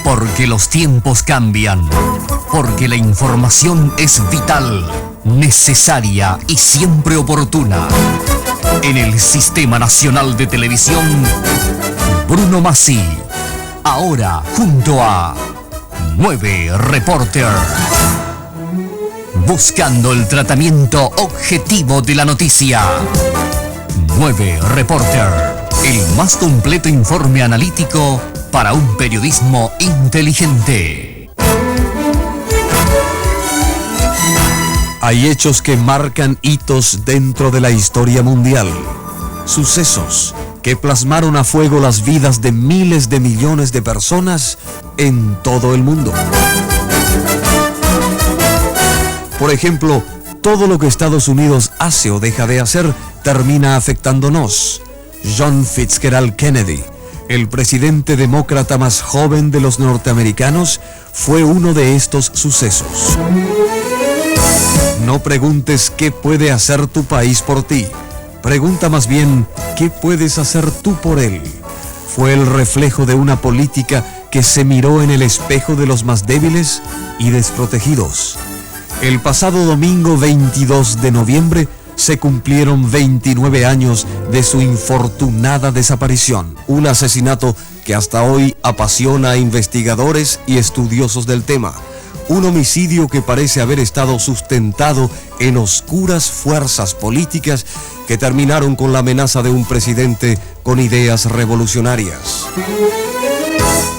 Porque los tiempos cambian. Porque la información es vital, necesaria y siempre oportuna. En el Sistema Nacional de Televisión, Bruno Masi. Ahora junto a 9 Reporter. Buscando el tratamiento objetivo de la noticia. 9 Reporter. El más completo informe analítico para un periodismo inteligente. Hay hechos que marcan hitos dentro de la historia mundial. Sucesos que plasmaron a fuego las vidas de miles de millones de personas en todo el mundo. Por ejemplo, todo lo que Estados Unidos hace o deja de hacer termina afectándonos. John Fitzgerald Kennedy, el presidente demócrata más joven de los norteamericanos, fue uno de estos sucesos. No preguntes qué puede hacer tu país por ti. Pregunta más bien qué puedes hacer tú por él. Fue el reflejo de una política que se miró en el espejo de los más débiles y desprotegidos. El pasado domingo 22 de noviembre se cumplieron 29 años de su infortunada desaparición. Un asesinato que hasta hoy apasiona a investigadores y estudiosos del tema. Un homicidio que parece haber estado sustentado en oscuras fuerzas políticas que terminaron con la amenaza de un presidente con ideas revolucionarias.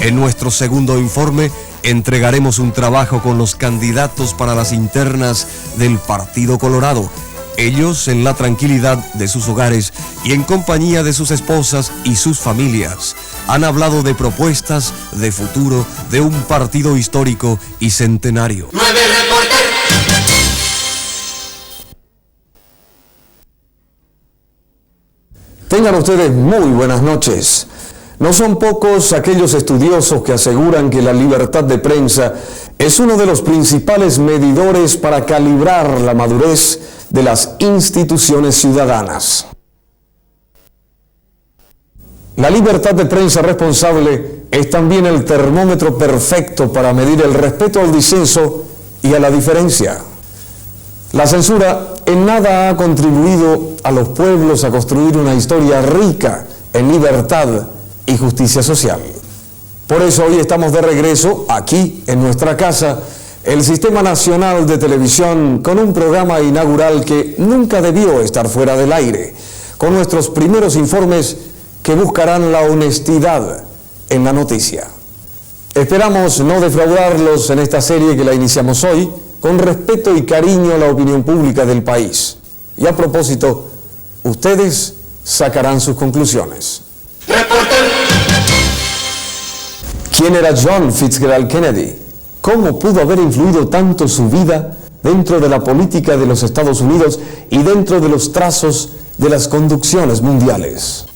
En nuestro segundo informe entregaremos un trabajo con los candidatos para las internas del Partido Colorado. Ellos en la tranquilidad de sus hogares y en compañía de sus esposas y sus familias han hablado de propuestas, de futuro, de un partido histórico y centenario. 9 Reporter. Tengan ustedes muy buenas noches. No son pocos aquellos estudiosos que aseguran que la libertad de prensa es uno de los principales medidores para calibrar la madurez de las instituciones ciudadanas. La libertad de prensa responsable es también el termómetro perfecto para medir el respeto al disenso y a la diferencia. La censura en nada ha contribuido a los pueblos a construir una historia rica en libertad y justicia social. Por eso hoy estamos de regreso aquí en nuestra casa, el Sistema Nacional de Televisión, con un programa inaugural que nunca debió estar fuera del aire, con nuestros primeros informes que buscarán la honestidad en la noticia. Esperamos no defraudarlos en esta serie que la iniciamos hoy, con respeto y cariño a la opinión pública del país. Y a propósito, ustedes sacarán sus conclusiones. ¿Quién era John Fitzgerald Kennedy? ¿Cómo pudo haber influido tanto su vida dentro de la política de los Estados Unidos y dentro de los trazos de las conducciones mundiales?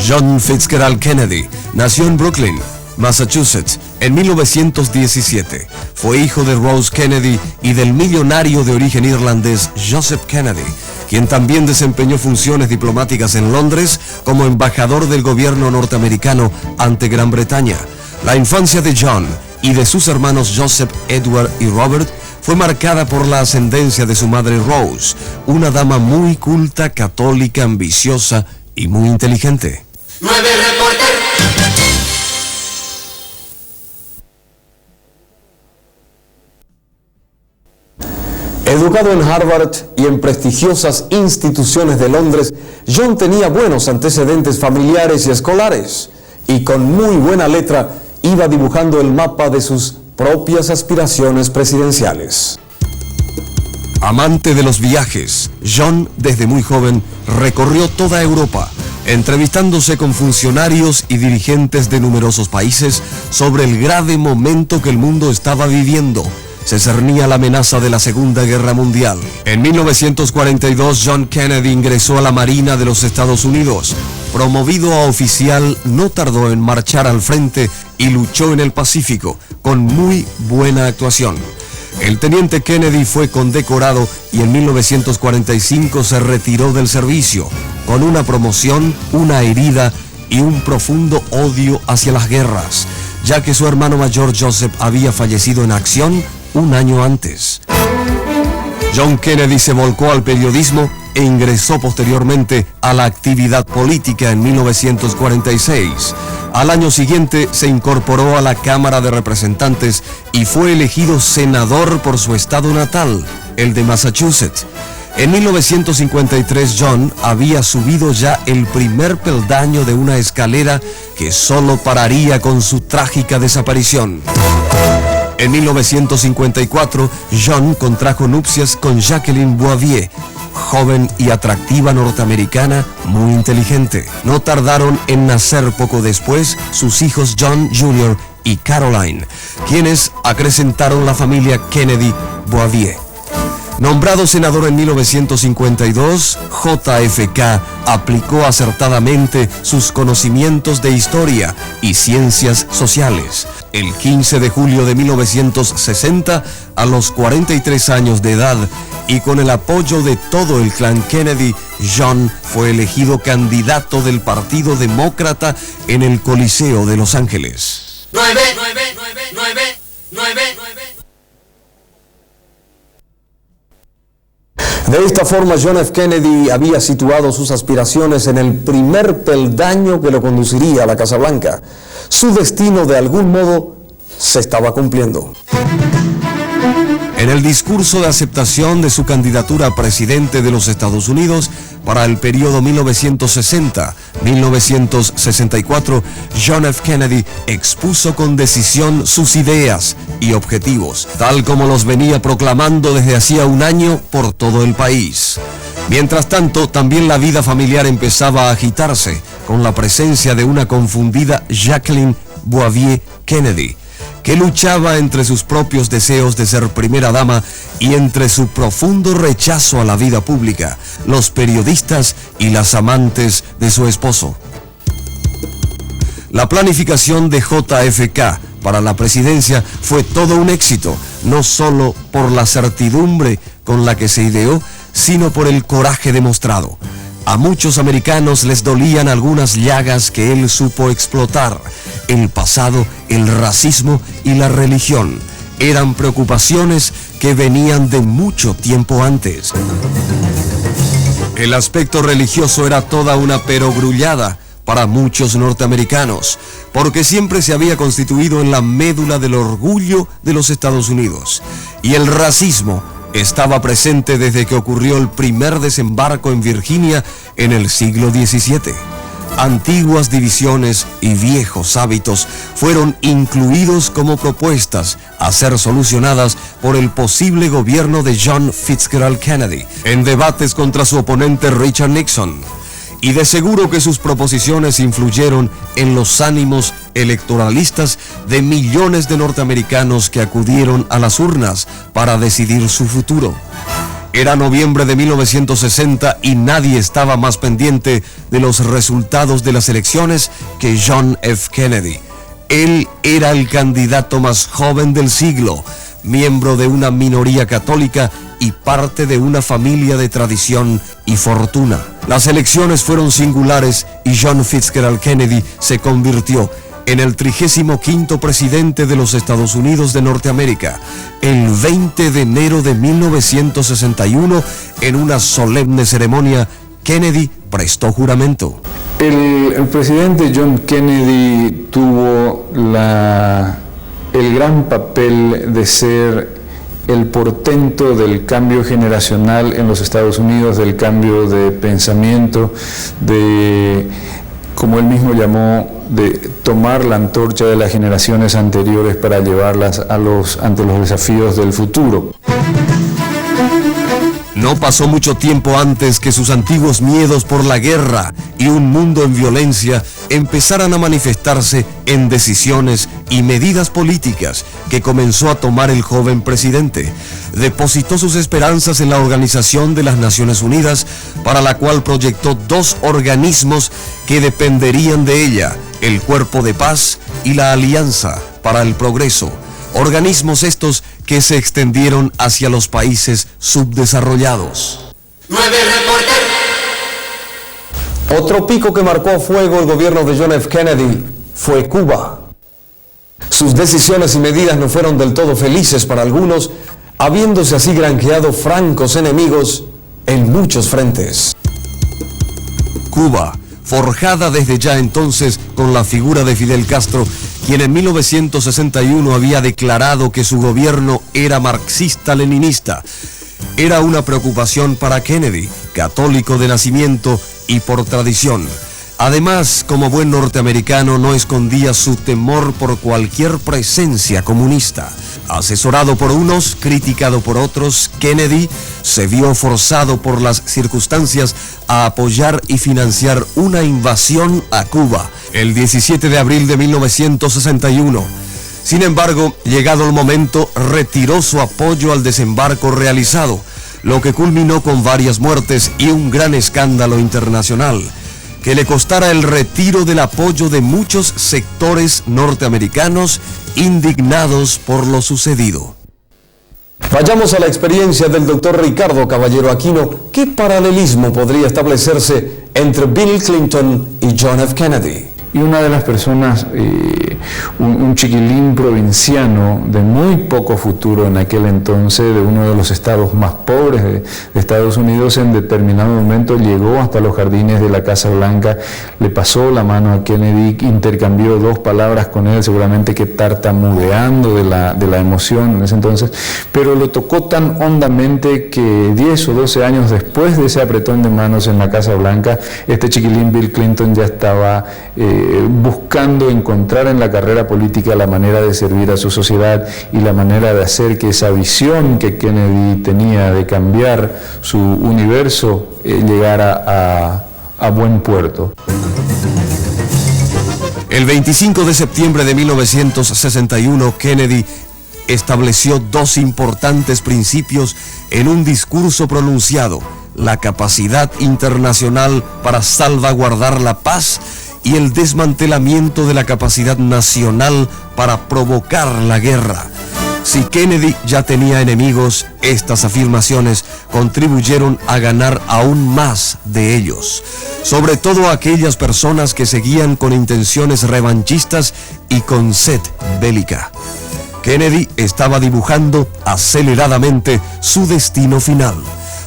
John Fitzgerald Kennedy nació en Brooklyn, Massachusetts, en 1917. Fue hijo de Rose Kennedy y del millonario de origen irlandés Joseph Kennedy, quien también desempeñó funciones diplomáticas en Londres como embajador del gobierno norteamericano ante Gran Bretaña. La infancia de John y de sus hermanos Joseph, Edward y Robert fue marcada por la ascendencia de su madre Rose, una dama muy culta, católica, ambiciosa y muy inteligente. 9 Reporter. Educado en Harvard y en prestigiosas instituciones de Londres, John tenía buenos antecedentes familiares y escolares, y con muy buena letra iba dibujando el mapa de sus propias aspiraciones presidenciales. Amante de los viajes, John desde muy joven recorrió toda Europa, entrevistándose con funcionarios y dirigentes de numerosos países sobre el grave momento que el mundo estaba viviendo. Se cernía la amenaza de la Segunda Guerra Mundial. En 1942, John Kennedy ingresó a la Marina de los Estados Unidos. Promovido a oficial, no tardó en marchar al frente y luchó en el Pacífico, con muy buena actuación. El teniente Kennedy fue condecorado y en 1945 se retiró del servicio, con una promoción, una herida y un profundo odio hacia las guerras. ya que su hermano mayor Joseph había fallecido en acción un año antes. John Kennedy se volcó al periodismo e ingresó posteriormente a la actividad política en 1946. Al año siguiente se incorporó a la Cámara de Representantes y fue elegido senador por su estado natal, el de Massachusetts. En 1953 John había subido ya el primer peldaño de una escalera que solo pararía con su trágica desaparición. En 1954, John contrajo nupcias con Jacqueline Bouvier, joven y atractiva norteamericana muy inteligente. No tardaron en nacer poco después sus hijos John Jr. y Caroline, quienes acrecentaron la familia Kennedy Bouvier. Nombrado senador en 1952, JFK aplicó acertadamente sus conocimientos de historia y ciencias sociales. El 15 de julio de 1960, a los 43 años de edad, y con el apoyo de todo el clan Kennedy, John fue elegido candidato del Partido Demócrata en el Coliseo de Los Ángeles. 9. De esta forma, John F. Kennedy había situado sus aspiraciones en el primer peldaño que lo conduciría a la Casa Blanca. Su destino, de algún modo, se estaba cumpliendo. En el discurso de aceptación de su candidatura a presidente de los Estados Unidos para el periodo 1960-1964, John F. Kennedy expuso con decisión sus ideas y objetivos, tal como los venía proclamando desde hacía un año por todo el país. Mientras tanto, también la vida familiar empezaba a agitarse con la presencia de una confundida Jacqueline Bouvier Kennedy, que luchaba entre sus propios deseos de ser primera dama y entre su profundo rechazo a la vida pública, los periodistas y las amantes de su esposo. La planificación de JFK para la presidencia fue todo un éxito, no solo por la certidumbre con la que se ideó, sino por el coraje demostrado. A muchos americanos les dolían algunas llagas que él supo explotar: el pasado, el racismo y la religión. Eran preocupaciones que venían de mucho tiempo antes. El aspecto religioso era toda una perogrullada para muchos norteamericanos, porque siempre se había constituido en la médula del orgullo de los Estados Unidos. Y el racismo estaba presente desde que ocurrió el primer desembarco en Virginia en el siglo XVII. Antiguas divisiones y viejos hábitos fueron incluidos como propuestas a ser solucionadas por el posible gobierno de John Fitzgerald Kennedy en debates contra su oponente Richard Nixon. Y de seguro que sus proposiciones influyeron en los ánimos electoralistas de millones de norteamericanos que acudieron a las urnas para decidir su futuro. Era noviembre de 1960 y nadie estaba más pendiente de los resultados de las elecciones que John F. Kennedy. Él era el candidato más joven del siglo, miembro de una minoría católica y parte de una familia de tradición y fortuna. Las elecciones fueron singulares y John Fitzgerald Kennedy se convirtió en el 35º presidente de los Estados Unidos de Norteamérica, el 20 de enero de 1961, en una solemne ceremonia. Kennedy prestó juramento. El presidente John Kennedy tuvo el gran papel de ser el portento del cambio generacional en los Estados Unidos, del cambio de pensamiento, de, como él mismo llamó, de tomar la antorcha de las generaciones anteriores para llevarlas ante los desafíos del futuro. No pasó mucho tiempo antes que sus antiguos miedos por la guerra y un mundo en violencia empezaran a manifestarse en decisiones y medidas políticas que comenzó a tomar el joven presidente. Depositó sus esperanzas en la Organización de las Naciones Unidas, para la cual proyectó dos organismos que dependerían de ella: el Cuerpo de Paz y la Alianza para el Progreso. Organismos estos que se extendieron hacia los países subdesarrollados. 9 reporter. Otro pico que marcó a fuego el gobierno de John F. Kennedy fue Cuba. Sus decisiones y medidas no fueron del todo felices para algunos, habiéndose así granjeado francos enemigos en muchos frentes. Cuba, forjada desde ya entonces con la figura de Fidel Castro, quien en 1961 había declarado que su gobierno era marxista-leninista, era una preocupación para Kennedy, católico de nacimiento y por tradición. Además, como buen norteamericano, no escondía su temor por cualquier presencia comunista. Asesorado por unos, criticado por otros, Kennedy se vio forzado por las circunstancias a apoyar y financiar una invasión a Cuba el 17 de abril de 1961. Sin embargo, llegado el momento, retiró su apoyo al desembarco realizado, lo que culminó con varias muertes y un gran escándalo internacional, que le costara el retiro del apoyo de muchos sectores norteamericanos indignados por lo sucedido. Vayamos a la experiencia del doctor Ricardo Caballero Aquino. ¿Qué paralelismo podría establecerse entre Bill Clinton y John F. Kennedy? Y una de las personas, un chiquilín provinciano de muy poco futuro en aquel entonces, de uno de los estados más pobres de Estados Unidos, en determinado momento llegó hasta los jardines de la Casa Blanca, le pasó la mano a Kennedy, intercambió 2 palabras con él, seguramente que tartamudeando de la emoción en ese entonces, pero lo tocó tan hondamente que 10 o 12 años después de ese apretón de manos en la Casa Blanca, este chiquilín Bill Clinton ya estaba buscando encontrar en la carrera política la manera de servir a su sociedad y la manera de hacer que esa visión que Kennedy tenía de cambiar su universo llegara a buen puerto. El 25 de septiembre de 1961, Kennedy estableció 2 importantes principios en un discurso pronunciado: la capacidad internacional para salvaguardar la paz y el desmantelamiento de la capacidad nacional para provocar la guerra. Si Kennedy ya tenía enemigos, estas afirmaciones contribuyeron a ganar aún más de ellos, sobre todo aquellas personas que seguían con intenciones revanchistas y con sed bélica. Kennedy estaba dibujando aceleradamente su destino final.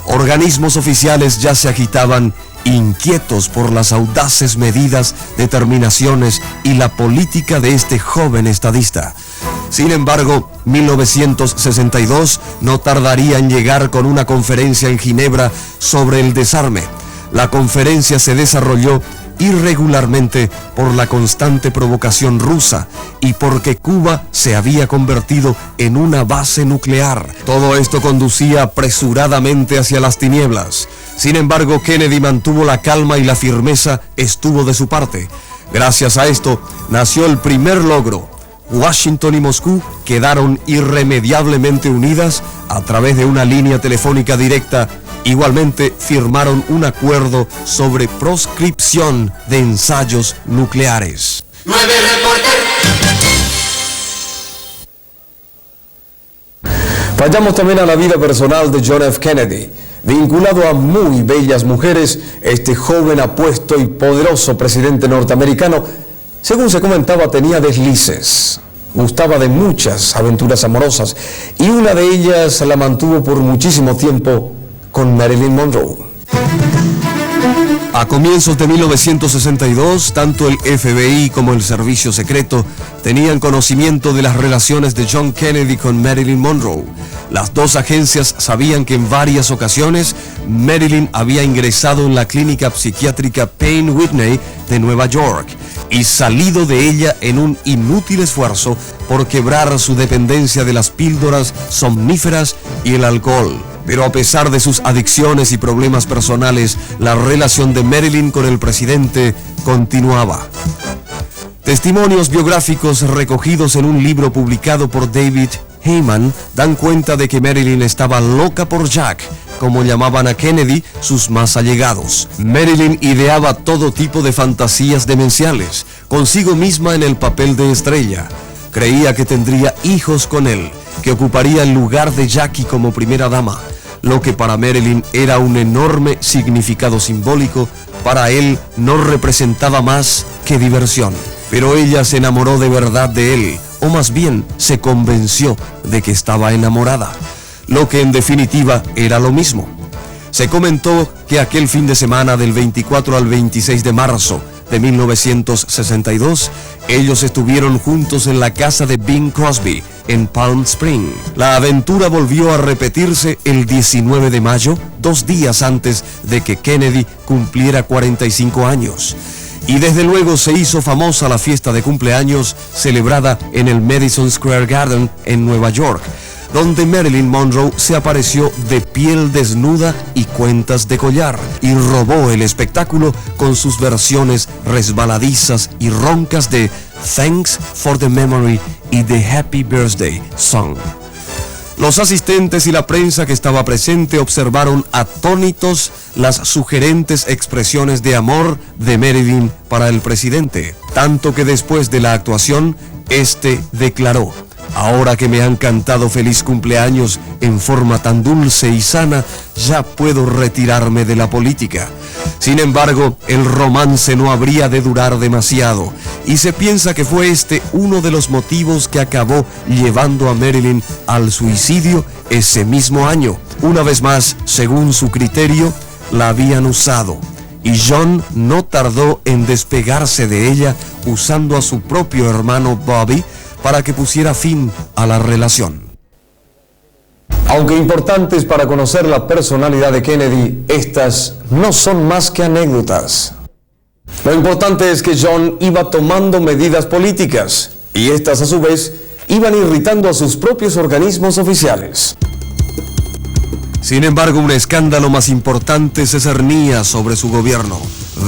Organismos oficiales ya se agitaban, inquietos por las audaces medidas, determinaciones y la política de este joven estadista. Sin embargo, 1962 no tardaría en llegar con una conferencia en Ginebra sobre el desarme. La conferencia se desarrolló irregularmente por la constante provocación rusa y porque Cuba se había convertido en una base nuclear. Todo esto conducía apresuradamente hacia las tinieblas. Sin embargo, Kennedy mantuvo la calma y la firmeza estuvo de su parte. Gracias a esto, nació el primer logro. Washington y Moscú quedaron irremediablemente unidas a través de una línea telefónica directa. Igualmente firmaron un acuerdo sobre proscripción de ensayos nucleares. 9 reporteros. Vayamos también a la vida personal de John F. Kennedy. Vinculado a muy bellas mujeres, este joven, apuesto y poderoso presidente norteamericano, según se comentaba, tenía deslices. Gustaba de muchas aventuras amorosas y una de ellas la mantuvo por muchísimo tiempo con Marilyn Monroe. A comienzos de 1962, tanto el FBI como el Servicio Secreto tenían conocimiento de las relaciones de John Kennedy con Marilyn Monroe. Las 2 agencias sabían que en varias ocasiones Marilyn había ingresado en la clínica psiquiátrica Payne Whitney de Nueva York y salido de ella en un inútil esfuerzo por quebrar su dependencia de las píldoras somníferas y el alcohol. Pero a pesar de sus adicciones y problemas personales, la relación de Marilyn con el presidente continuaba. Testimonios biográficos recogidos en un libro publicado por David Heyman dan cuenta de que Marilyn estaba loca por Jack, como llamaban a Kennedy sus más allegados. Marilyn ideaba todo tipo de fantasías demenciales, consigo misma en el papel de estrella. Creía que tendría hijos con él, que ocuparía el lugar de Jackie como primera dama. Lo que para Marilyn era un enorme significado simbólico, para él no representaba más que diversión. Pero ella se enamoró de verdad de él, o más bien se convenció de que estaba enamorada, lo que en definitiva era lo mismo. Se comentó que aquel fin de semana del 24 al 26 de marzo de 1962, ellos estuvieron juntos en la casa de Bing Crosby, en Palm Springs. La aventura volvió a repetirse el 19 de mayo, 2 días antes de que Kennedy cumpliera 45 años. Y desde luego se hizo famosa la fiesta de cumpleaños celebrada en el Madison Square Garden en Nueva York, donde Marilyn Monroe se apareció de piel desnuda y cuentas de collar, y robó el espectáculo con sus versiones resbaladizas y roncas de Thanks for the Memory y The Happy Birthday Song. Los asistentes y la prensa que estaba presente observaron atónitos las sugerentes expresiones de amor de Marilyn para el presidente, tanto que después de la actuación, este declaró: "Ahora que me han cantado feliz cumpleaños en forma tan dulce y sana, ya puedo retirarme de la política". Sin embargo, el romance no habría de durar demasiado, y se piensa que fue este uno de los motivos que acabó llevando a Marilyn al suicidio ese mismo año. Una vez más, según su criterio, la habían usado, y John no tardó en despegarse de ella usando a su propio hermano Bobby para que pusiera fin a la relación. Aunque importantes para conocer la personalidad de Kennedy, estas no son más que anécdotas. Lo importante es que John iba tomando medidas políticas, y estas a su vez iban irritando a sus propios organismos oficiales. Sin embargo, un escándalo más importante se cernía sobre su gobierno.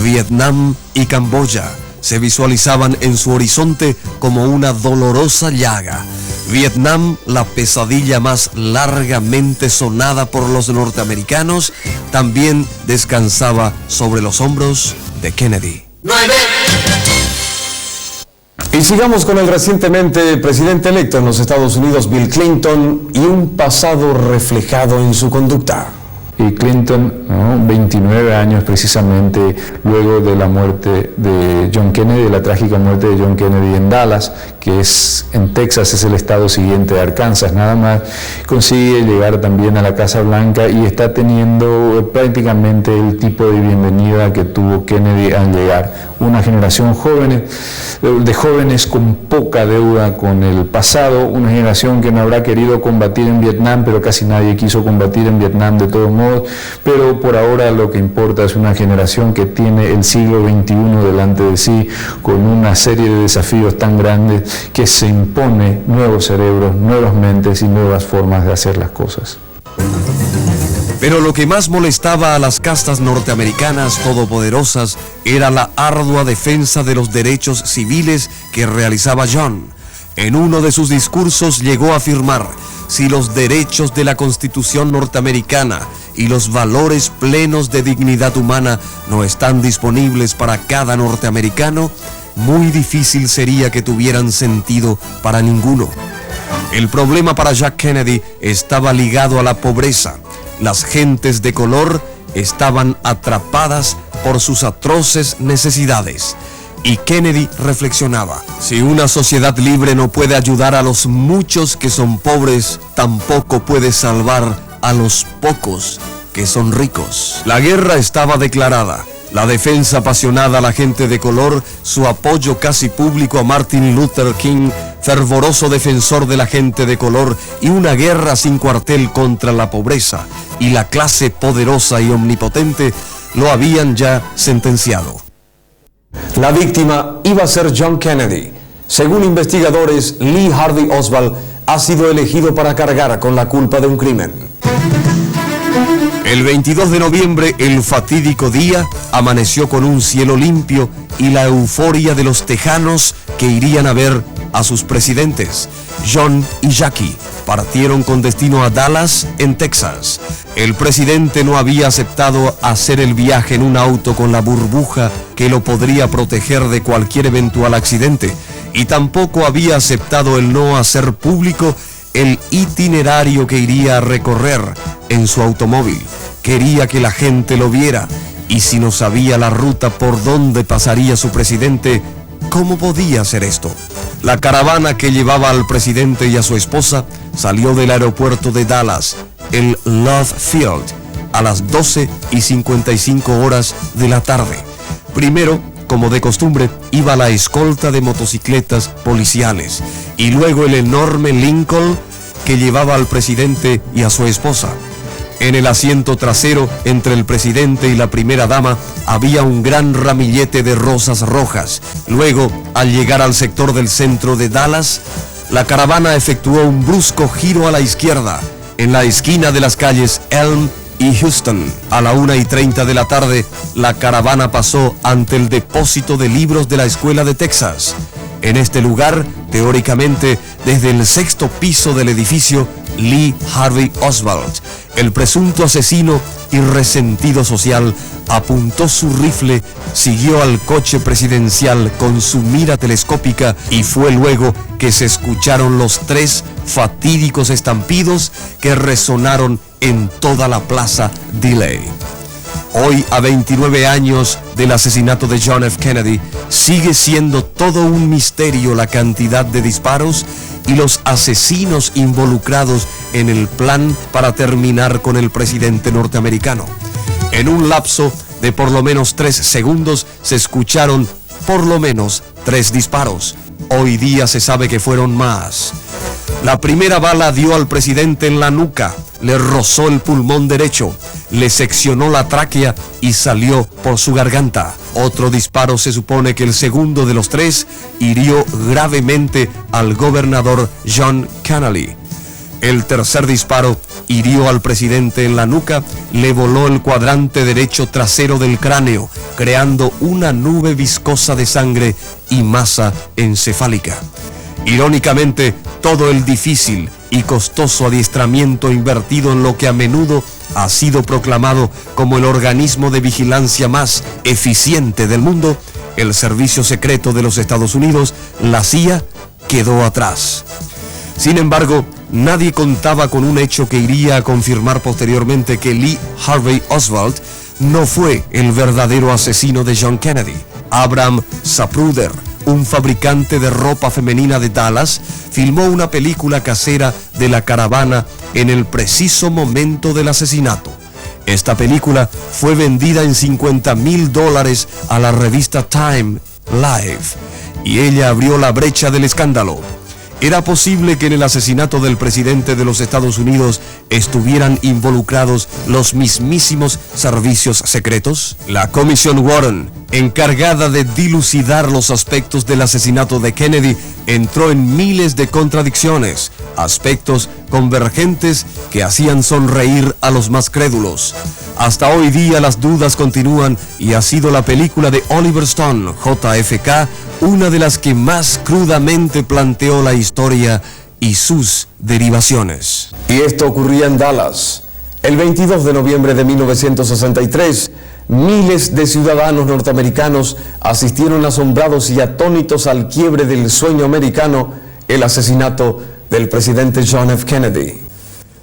Vietnam y Camboya se visualizaban en su horizonte como una dolorosa llaga. Vietnam, la pesadilla más largamente sonada por los norteamericanos, también descansaba sobre los hombros de Kennedy. 9. Y sigamos con el recientemente presidente electo en los Estados Unidos, Bill Clinton, y un pasado reflejado en su conducta. Y Clinton, 29 años precisamente luego de la muerte de John Kennedy, de la trágica muerte de John Kennedy en Dallas, que es en Texas, es el estado siguiente de Arkansas, nada más, consigue llegar también a la Casa Blanca y está teniendo prácticamente el tipo de bienvenida que tuvo Kennedy al llegar. Una generación de jóvenes con poca deuda con el pasado, una generación que no habrá querido combatir en Vietnam, pero casi nadie quiso combatir en Vietnam de todos modos, pero por ahora lo que importa es una generación que tiene el siglo XXI delante de sí, con una serie de desafíos tan grandes que se impone nuevos cerebros, nuevas mentes y nuevas formas de hacer las cosas. Pero lo que más molestaba a las castas norteamericanas todopoderosas era la ardua defensa de los derechos civiles que realizaba John. En uno de sus discursos llegó a afirmar: si los derechos de la Constitución norteamericana y los valores plenos de dignidad humana no están disponibles para cada norteamericano, muy difícil sería que tuvieran sentido para ninguno. El problema para Jack Kennedy estaba ligado a la pobreza. Las gentes de color estaban atrapadas por sus atroces necesidades. Y Kennedy reflexionaba: si una sociedad libre no puede ayudar a los muchos que son pobres, tampoco puede salvar a los pocos que son ricos. La guerra estaba declarada. La defensa apasionada a la gente de color, su apoyo casi público a Martin Luther King, fervoroso defensor de la gente de color, y una guerra sin cuartel contra la pobreza y la clase poderosa y omnipotente lo habían ya sentenciado. La víctima iba a ser John Kennedy. Según investigadores, Lee Harvey Oswald ha sido elegido para cargar con la culpa de un crimen. El 22 de noviembre, el fatídico día, amaneció con un cielo limpio y la euforia de los tejanos que irían a ver a sus presidentes. John y Jackie partieron con destino a Dallas, en Texas. El presidente no había aceptado hacer el viaje en un auto con la burbuja que lo podría proteger de cualquier eventual accidente, y tampoco había aceptado el no hacer público el itinerario que iría a recorrer en su automóvil. Quería que la gente lo viera, y si no sabía la ruta por donde pasaría su presidente, ¿cómo podía hacer esto? La caravana que llevaba al presidente y a su esposa salió del aeropuerto de Dallas, el Love Field, a las 12:55 de la tarde. Primero, como de costumbre, iba la escolta de motocicletas policiales y luego el enorme Lincoln que llevaba al presidente y a su esposa. En el asiento trasero, entre el presidente y la primera dama, había un gran ramillete de rosas rojas. Luego, al llegar al sector del centro de Dallas, la caravana efectuó un brusco giro a la izquierda, en la esquina de las calles Elm y Houston. A la 1:30 de la tarde, la caravana pasó ante el depósito de libros de la Escuela de Texas. En este lugar, teóricamente, desde el 6º piso del edificio, Lee Harvey Oswald, el presunto asesino y resentido social, apuntó su rifle, siguió al coche presidencial con su mira telescópica y fue luego que se escucharon los 3 fatídicos estampidos que resonaron en toda la plaza Dealey. Hoy, a 29 años del asesinato de John F. Kennedy, sigue siendo todo un misterio la cantidad de disparos y los asesinos involucrados en el plan para terminar con el presidente norteamericano. En un lapso de por lo menos 3 segundos se escucharon por lo menos 3 disparos. Hoy día se sabe que fueron más. La primera bala dio al presidente en la nuca, le rozó el pulmón derecho, le seccionó la tráquea y salió por su garganta. Otro disparo, se supone que el segundo de los 3, hirió gravemente al gobernador John Connally. El tercer disparo hirió al presidente en la nuca, le voló el cuadrante derecho trasero del cráneo, creando una nube viscosa de sangre y masa encefálica. Irónicamente, todo el difícil y costoso adiestramiento invertido en lo que a menudo ha sido proclamado como el organismo de vigilancia más eficiente del mundo, el Servicio Secreto de los Estados Unidos, la CIA, quedó atrás. Sin embargo, nadie contaba con un hecho que iría a confirmar posteriormente que Lee Harvey Oswald no fue el verdadero asesino de John Kennedy. Abraham Zapruder, un fabricante de ropa femenina de Dallas, filmó una película casera de la caravana en el preciso momento del asesinato. Esta película fue vendida en $50,000 a la revista Time Live y ella abrió la brecha del escándalo. ¿Era posible que en el asesinato del presidente de los Estados Unidos estuvieran involucrados los mismísimos servicios secretos? La Comisión Warren, encargada de dilucidar los aspectos del asesinato de Kennedy, entró en miles de contradicciones, aspectos convergentes que hacían sonreír a los más crédulos. Hasta hoy día las dudas continúan y ha sido la película de Oliver Stone, JFK, una de las que más crudamente planteó la historia y sus derivaciones. Y esto ocurría en Dallas. El 22 de noviembre de 1963, miles de ciudadanos norteamericanos asistieron asombrados y atónitos al quiebre del sueño americano, el asesinato del presidente John F. Kennedy.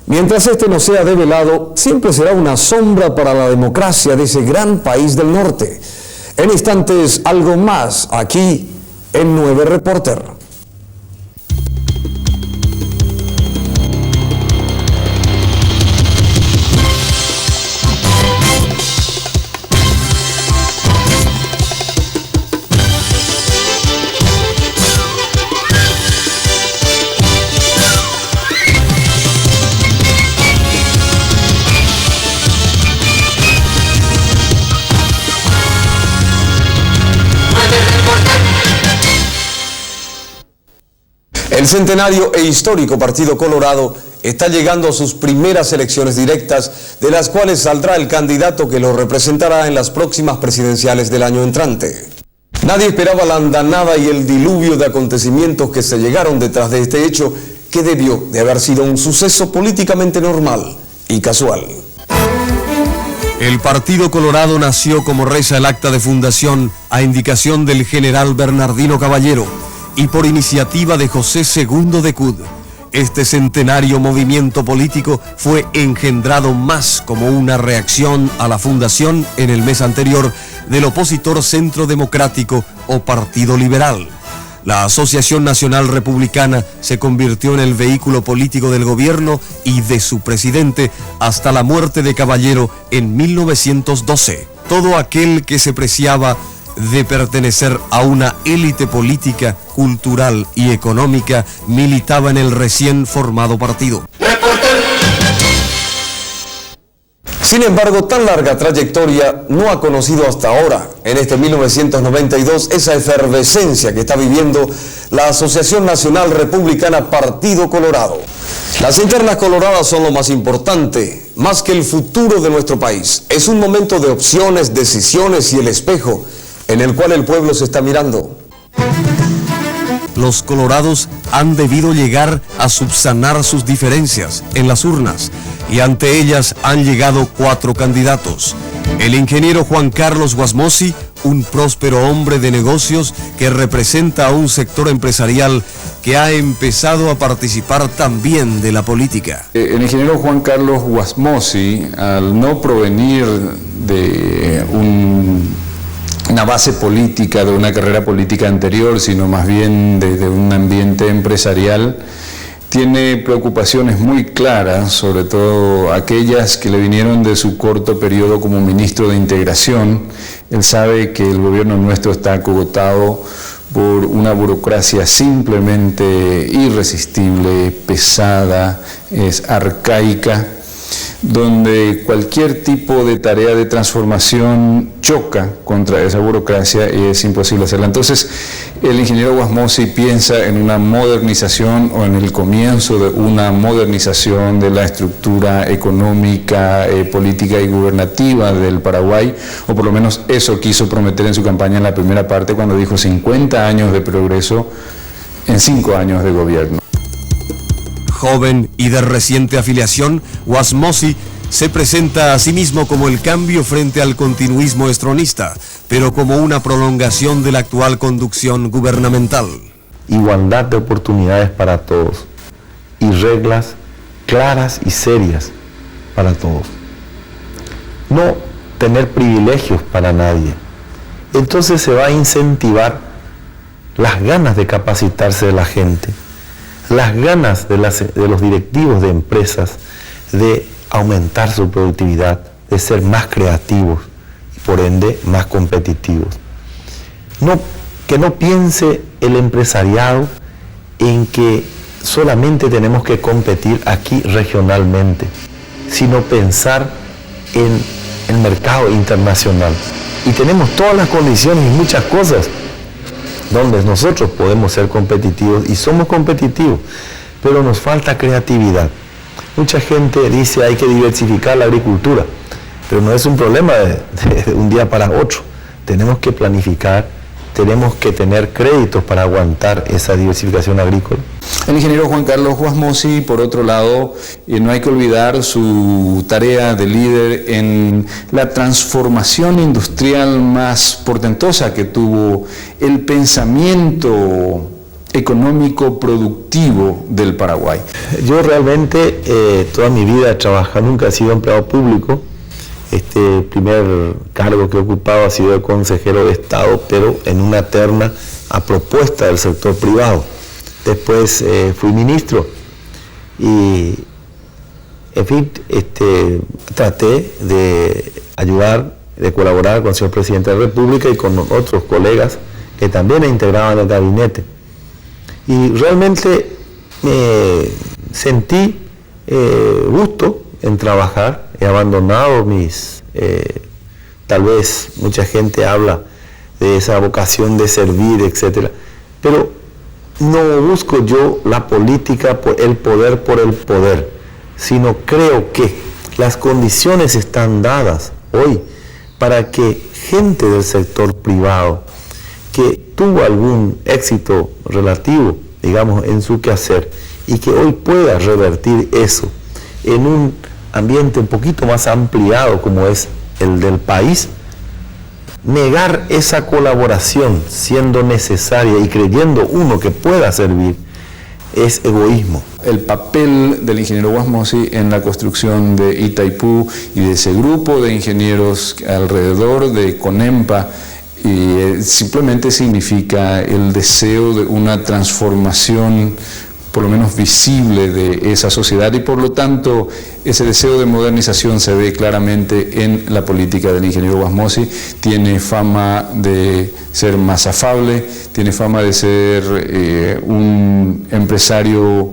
Mientras este no sea develado, siempre será una sombra para la democracia de ese gran país del norte. En instantes, algo más aquí en 9 Reporter. El centenario e histórico Partido Colorado está llegando a sus primeras elecciones directas, de las cuales saldrá el candidato que lo representará en las próximas presidenciales del año entrante. Nadie esperaba la andanada y el diluvio de acontecimientos que se llegaron detrás de este hecho, que debió de haber sido un suceso políticamente normal y casual. El Partido Colorado nació, como reza el acta de fundación, a indicación del general Bernardino Caballero y por iniciativa de José II de Cud. Este centenario movimiento político fue engendrado más como una reacción a la fundación en el mes anterior del opositor Centro Democrático o Partido Liberal. la Asociación Nacional Republicana se convirtió en el vehículo político del gobierno y de su presidente hasta la muerte de Caballero en 1912. Todo aquel que se preciaba de pertenecer a una élite política, cultural y económica militaba en el recién formado partido. Sin embargo, tan larga trayectoria no ha conocido hasta ahora, en este 1992, esa efervescencia que está viviendo la Asociación Nacional Republicana Partido Colorado. Las internas coloradas son lo más importante, más que el futuro de nuestro país. Es un momento de opciones, decisiones y el espejo en el cual el pueblo se está mirando. Los colorados han debido llegar a subsanar sus diferencias en las urnas y ante ellas han llegado 4 candidatos. El ingeniero Juan Carlos Wasmosy, un próspero hombre de negocios que representa a un sector empresarial que ha empezado a participar también de la política. El ingeniero Juan Carlos Wasmosy, al no provenir de una base política, de una carrera política anterior, sino más bien de un ambiente empresarial, tiene preocupaciones muy claras, sobre todo aquellas que le vinieron de su corto periodo como ministro de Integración. Él sabe que el gobierno nuestro está acogotado por una burocracia simplemente irresistible, pesada, es arcaica, donde cualquier tipo de tarea de transformación choca contra esa burocracia y es imposible hacerla. Entonces, el ingeniero Wasmosy piensa en una modernización o en el comienzo de una modernización de la estructura económica, política y gubernativa del Paraguay, o por lo menos eso quiso prometer en su campaña en la primera parte cuando dijo 50 años de progreso en 5 años de gobierno. Joven y de reciente afiliación, Wasmosy se presenta a sí mismo como el cambio frente al continuismo estronista, pero como una prolongación de la actual conducción gubernamental. Igualdad de oportunidades para todos y reglas claras y serias para todos. No tener privilegios para nadie. Entonces se va a incentivar las ganas de capacitarse de la gente, las ganas de los directivos de empresas de aumentar su productividad, de ser más creativos y por ende más competitivos. Que no piense el empresariado en que solamente tenemos que competir aquí regionalmente, sino pensar en el mercado internacional. Y tenemos todas las condiciones y muchas cosas donde nosotros podemos ser competitivos y somos competitivos, pero nos falta creatividad. Mucha gente dice hay que diversificar la agricultura, pero no es un problema de un día para otro. Tenemos que planificar, tenemos que tener créditos para aguantar esa diversificación agrícola. El ingeniero Juan Carlos Wasmosy, por otro lado, no hay que olvidar su tarea de líder en la transformación industrial más portentosa que tuvo el pensamiento económico productivo del Paraguay. Yo realmente toda mi vida he trabajado, nunca he sido empleado público. Este primer cargo que he ocupado ha sido de consejero de Estado, pero en una terna a propuesta del sector privado. Después fui ministro y, en fin, traté de ayudar, de colaborar con el señor presidente de la República y con otros colegas que también integraban el gabinete. Y realmente me sentí gusto en trabajar. He abandonado tal vez mucha gente habla de esa vocación de servir, etcétera, pero no busco yo la política por el poder, sino creo que las condiciones están dadas hoy para que gente del sector privado que tuvo algún éxito relativo, digamos, en su quehacer y que hoy pueda revertir eso en un ambiente un poquito más ampliado como es el del país, negar esa colaboración siendo necesaria y creyendo uno que pueda servir es egoísmo. El papel del ingeniero Wasmosy en la construcción de Itaipú y de ese grupo de ingenieros alrededor de CONEMPA Y simplemente significa el deseo de una transformación por lo menos visible de esa sociedad, y por lo tanto ese deseo de modernización se ve claramente en la política del ingeniero Wasmosy. Tiene fama de ser más afable, tiene fama de ser un empresario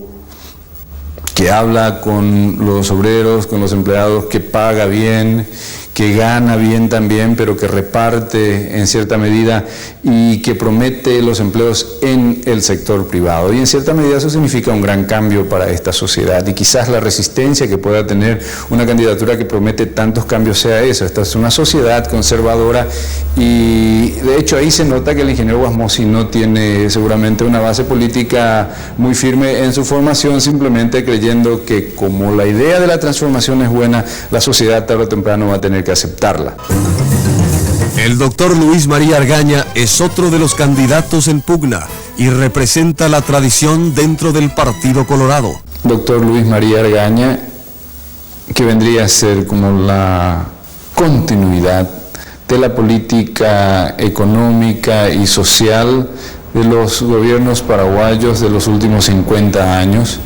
que habla con los obreros, con los empleados, que paga bien, que gana bien también, pero que reparte en cierta medida y que promete los empleos en el sector privado. Y en cierta medida eso significa un gran cambio para esta sociedad, y quizás la resistencia que pueda tener una candidatura que promete tantos cambios sea eso. Esta es una sociedad conservadora, y de hecho ahí se nota que el ingeniero Wasmosy no tiene seguramente una base política muy firme en su formación, simplemente creyendo que como la idea de la transformación es buena, la sociedad tarde o temprano va a tener que aceptarla. El doctor Luis María Argaña es otro de los candidatos en pugna y representa la tradición dentro del Partido Colorado. Doctor Luis María Argaña, que vendría a ser como la continuidad de la política económica y social de los gobiernos paraguayos de los últimos 50 años,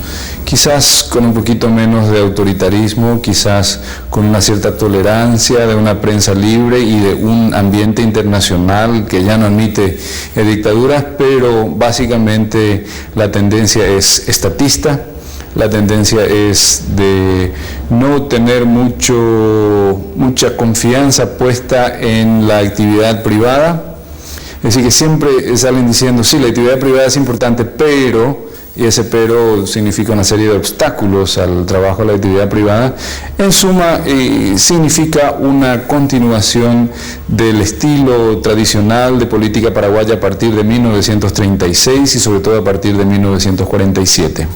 quizás con un poquito menos de autoritarismo, quizás con una cierta tolerancia de una prensa libre y de un ambiente internacional que ya no admite dictaduras, pero básicamente la tendencia es estatista. La tendencia es de no tener mucha confianza puesta en la actividad privada. Es decir, que siempre salen diciendo, sí, la actividad privada es importante, pero, y ese pero significa una serie de obstáculos al trabajo de la actividad privada. En suma, significa una continuación del estilo tradicional de política paraguaya a partir de 1936 y sobre todo a partir de 1947.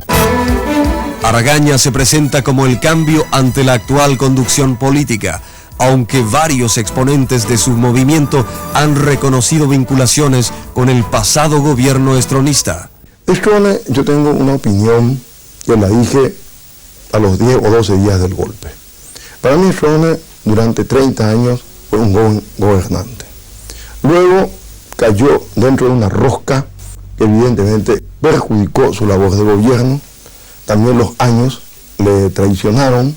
Argaña se presenta como el cambio ante la actual conducción política, aunque varios exponentes de su movimiento han reconocido vinculaciones con el pasado gobierno estronista. Strone, yo tengo una opinión que la dije a los 10 o 12 días del golpe. Para mí Strone durante 30 años fue un buen gobernante. Luego cayó dentro de una rosca que evidentemente perjudicó su labor de gobierno. También los años le traicionaron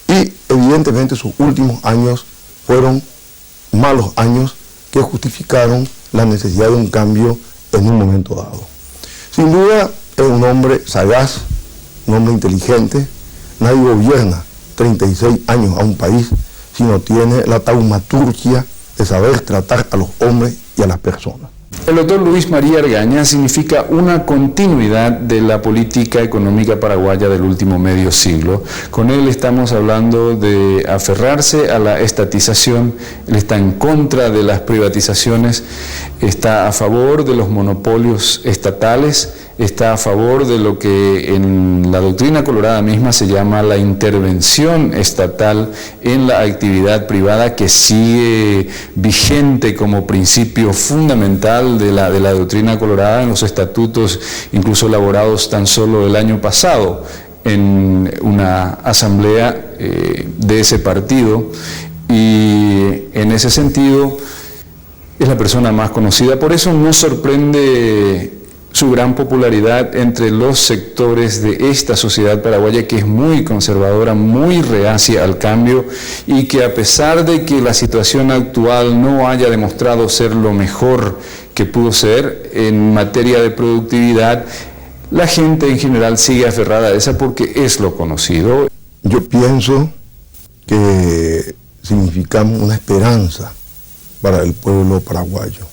y evidentemente sus últimos años fueron malos años que justificaron la necesidad de un cambio en un momento dado. Sin duda es un hombre sagaz, un hombre inteligente. Nadie gobierna 36 años a un país si no tiene la taumaturgia de saber tratar a los hombres y a las personas. El doctor Luis María Argaña significa una continuidad de la política económica paraguaya del último medio siglo. Con él estamos hablando de aferrarse a la estatización. Él está en contra de las privatizaciones, está a favor de los monopolios estatales, está a favor de lo que en la doctrina colorada misma se llama la intervención estatal en la actividad privada, que sigue vigente como principio fundamental de la doctrina colorada en los estatutos, incluso elaborados tan solo el año pasado en una asamblea de ese partido, y en ese sentido es la persona más conocida. Por eso no sorprende su gran popularidad entre los sectores de esta sociedad paraguaya, que es muy conservadora, muy reacia al cambio, y que a pesar de que la situación actual no haya demostrado ser lo mejor que pudo ser en materia de productividad, la gente en general sigue aferrada a esa porque es lo conocido. Yo pienso que significamos una esperanza para el pueblo paraguayo,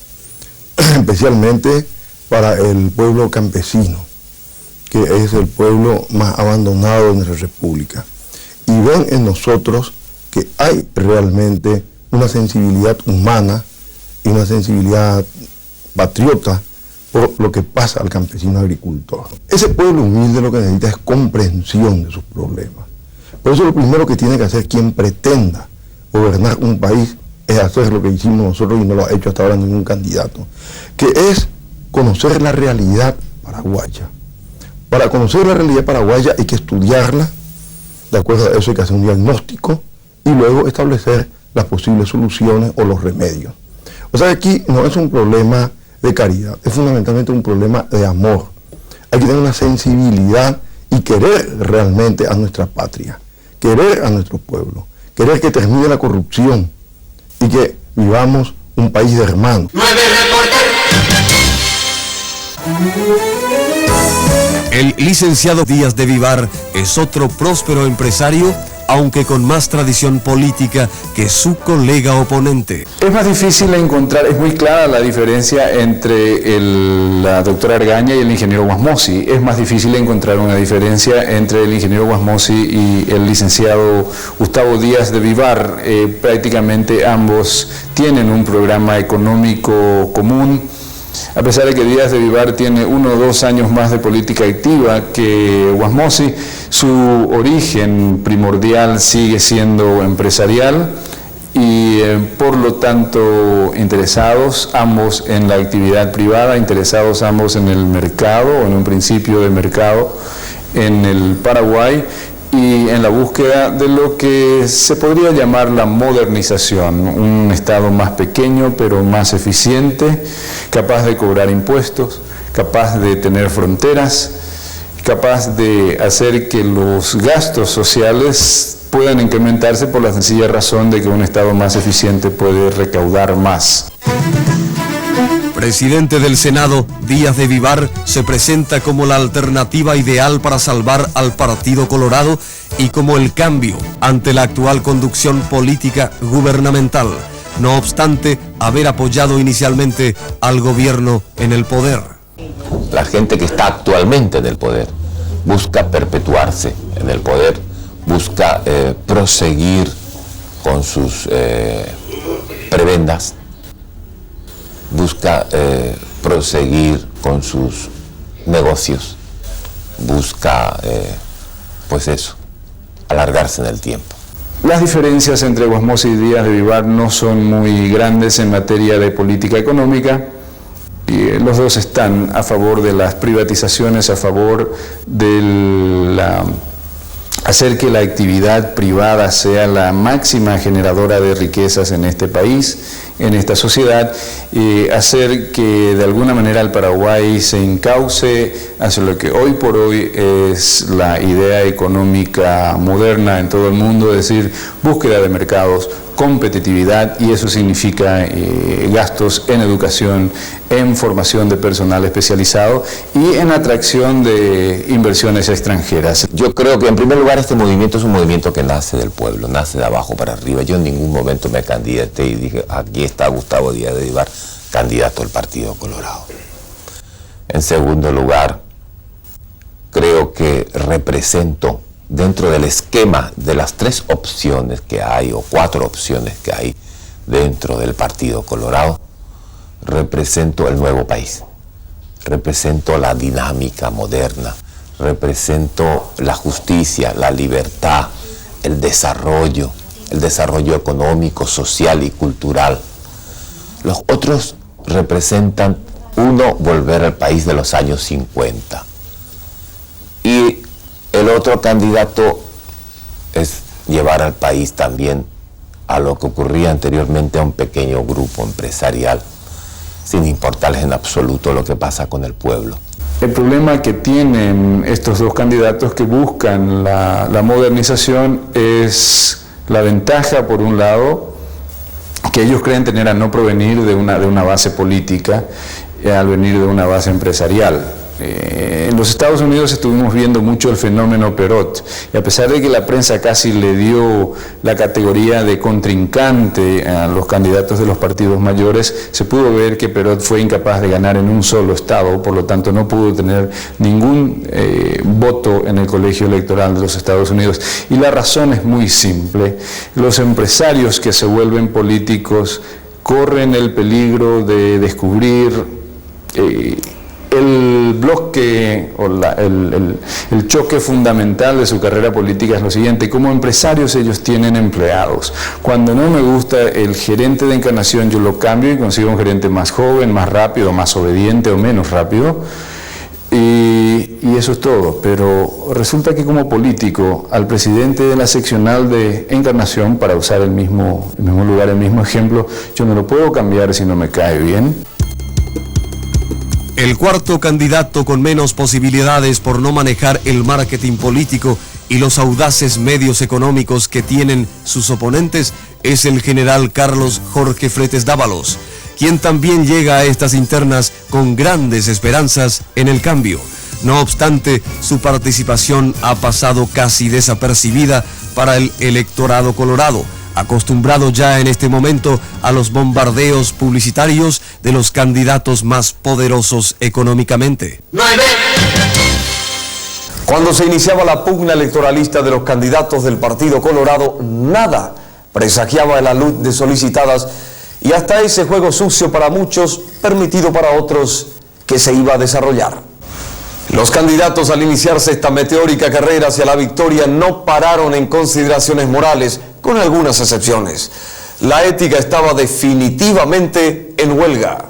especialmente para el pueblo campesino, que es el pueblo más abandonado de nuestra república, y ven en nosotros que hay realmente una sensibilidad humana y una sensibilidad patriota por lo que pasa al campesino agricultor. Ese pueblo humilde lo que necesita es comprensión de sus problemas. Por eso lo primero que tiene que hacer quien pretenda gobernar un país es hacer lo que hicimos nosotros y no lo ha hecho hasta ahora ningún candidato, que es conocer la realidad paraguaya. Para conocer la realidad paraguaya hay que estudiarla, de acuerdo a eso hay que hacer un diagnóstico y luego establecer las posibles soluciones o los remedios. O sea, aquí no es un problema de caridad, es fundamentalmente un problema de amor. Hay que tener una sensibilidad y querer realmente a nuestra patria, querer a nuestro pueblo, querer que termine la corrupción y que vivamos un país de hermanos. 9 Reporter. El licenciado Díaz de Vivar es otro próspero empresario, aunque con más tradición política que su colega oponente. Es más difícil encontrar, es muy clara la diferencia entre la doctora Argaña y el ingeniero Guasmosi. Es más difícil encontrar una diferencia entre el ingeniero Guasmosi y el licenciado Gustavo Díaz de Vivar. Prácticamente ambos tienen un programa económico común. A pesar de que Díaz de Vivar tiene 1 o 2 años más de política activa que Guasmosi, su origen primordial sigue siendo empresarial y por lo tanto interesados ambos en la actividad privada, interesados ambos en el mercado o en un principio de mercado en el Paraguay y en la búsqueda de lo que se podría llamar la modernización, un Estado más pequeño pero más eficiente, capaz de cobrar impuestos, capaz de tener fronteras, capaz de hacer que los gastos sociales puedan incrementarse por la sencilla razón de que un Estado más eficiente puede recaudar más. Presidente del Senado, Díaz de Vivar se presenta como la alternativa ideal para salvar al Partido Colorado y como el cambio ante la actual conducción política gubernamental, no obstante haber apoyado inicialmente al gobierno en el poder. La gente que está actualmente en el poder busca perpetuarse en el poder, busca proseguir con sus prebendas, busca proseguir con sus negocios, busca, pues eso, alargarse en el tiempo. Las diferencias entre Guasmosi y Díaz de Vivar no son muy grandes en materia de política económica. Y los dos están a favor de las privatizaciones, a favor de hacer que la actividad privada sea la máxima generadora de riquezas en este país, en esta sociedad, y hacer que de alguna manera el Paraguay se encauce hacia lo que hoy por hoy es la idea económica moderna en todo el mundo, es decir, búsqueda de mercados, competitividad, y eso significa gastos en educación, en formación de personal especializado y en atracción de inversiones extranjeras. Yo creo que en primer lugar este movimiento es un movimiento que nace del pueblo, nace de abajo para arriba. Yo en ningún momento me candidaté y dije, aquí está Gustavo Díaz de Vivar, candidato al Partido Colorado. En segundo lugar, creo que represento, dentro del esquema de las 3 opciones que hay, o 4 opciones que hay dentro del Partido Colorado, represento el nuevo país, represento la dinámica moderna, represento la justicia, la libertad, el desarrollo económico, social y cultural. Los otros representan, uno, volver al país de los años 50, y el otro candidato es llevar al país también a lo que ocurría anteriormente a un pequeño grupo empresarial, sin importarles en absoluto lo que pasa con el pueblo. El problema que tienen estos dos candidatos que buscan la modernización es la ventaja, por un lado, que ellos creen tener al no provenir de una base política, al venir de una base empresarial. En los Estados Unidos estuvimos viendo mucho el fenómeno Perot, y a pesar de que la prensa casi le dio la categoría de contrincante a los candidatos de los partidos mayores, se pudo ver que Perot fue incapaz de ganar en un solo estado, por lo tanto no pudo tener ningún voto en el colegio electoral de los Estados Unidos. Y la razón es muy simple: los empresarios que se vuelven políticos corren el peligro de descubrir el bloque o el choque fundamental de su carrera política es lo siguiente: como empresarios ellos tienen empleados. Cuando no me gusta el gerente de Encarnación, yo lo cambio y consigo un gerente más joven, más rápido, más obediente o menos rápido. Y y eso es todo. Pero resulta que como político, al presidente de la seccional de Encarnación, para usar el mismo lugar, el mismo ejemplo, yo no lo puedo cambiar si no me cae bien. El cuarto candidato con menos posibilidades por no manejar el marketing político y los audaces medios económicos que tienen sus oponentes es el general Carlos Jorge Fretes Dávalos, quien también llega a estas internas con grandes esperanzas en el cambio. No obstante, su participación ha pasado casi desapercibida para el electorado colorado, acostumbrado ya en este momento a los bombardeos publicitarios de los candidatos más poderosos económicamente. 9. Cuando se iniciaba la pugna electoralista de los candidatos del Partido Colorado, nada presagiaba la luz de solicitadas y hasta ese juego sucio para muchos, permitido para otros, que se iba a desarrollar. Los candidatos al iniciarse esta meteórica carrera hacia la victoria no pararon en consideraciones morales, con algunas excepciones. La ética estaba definitivamente en huelga.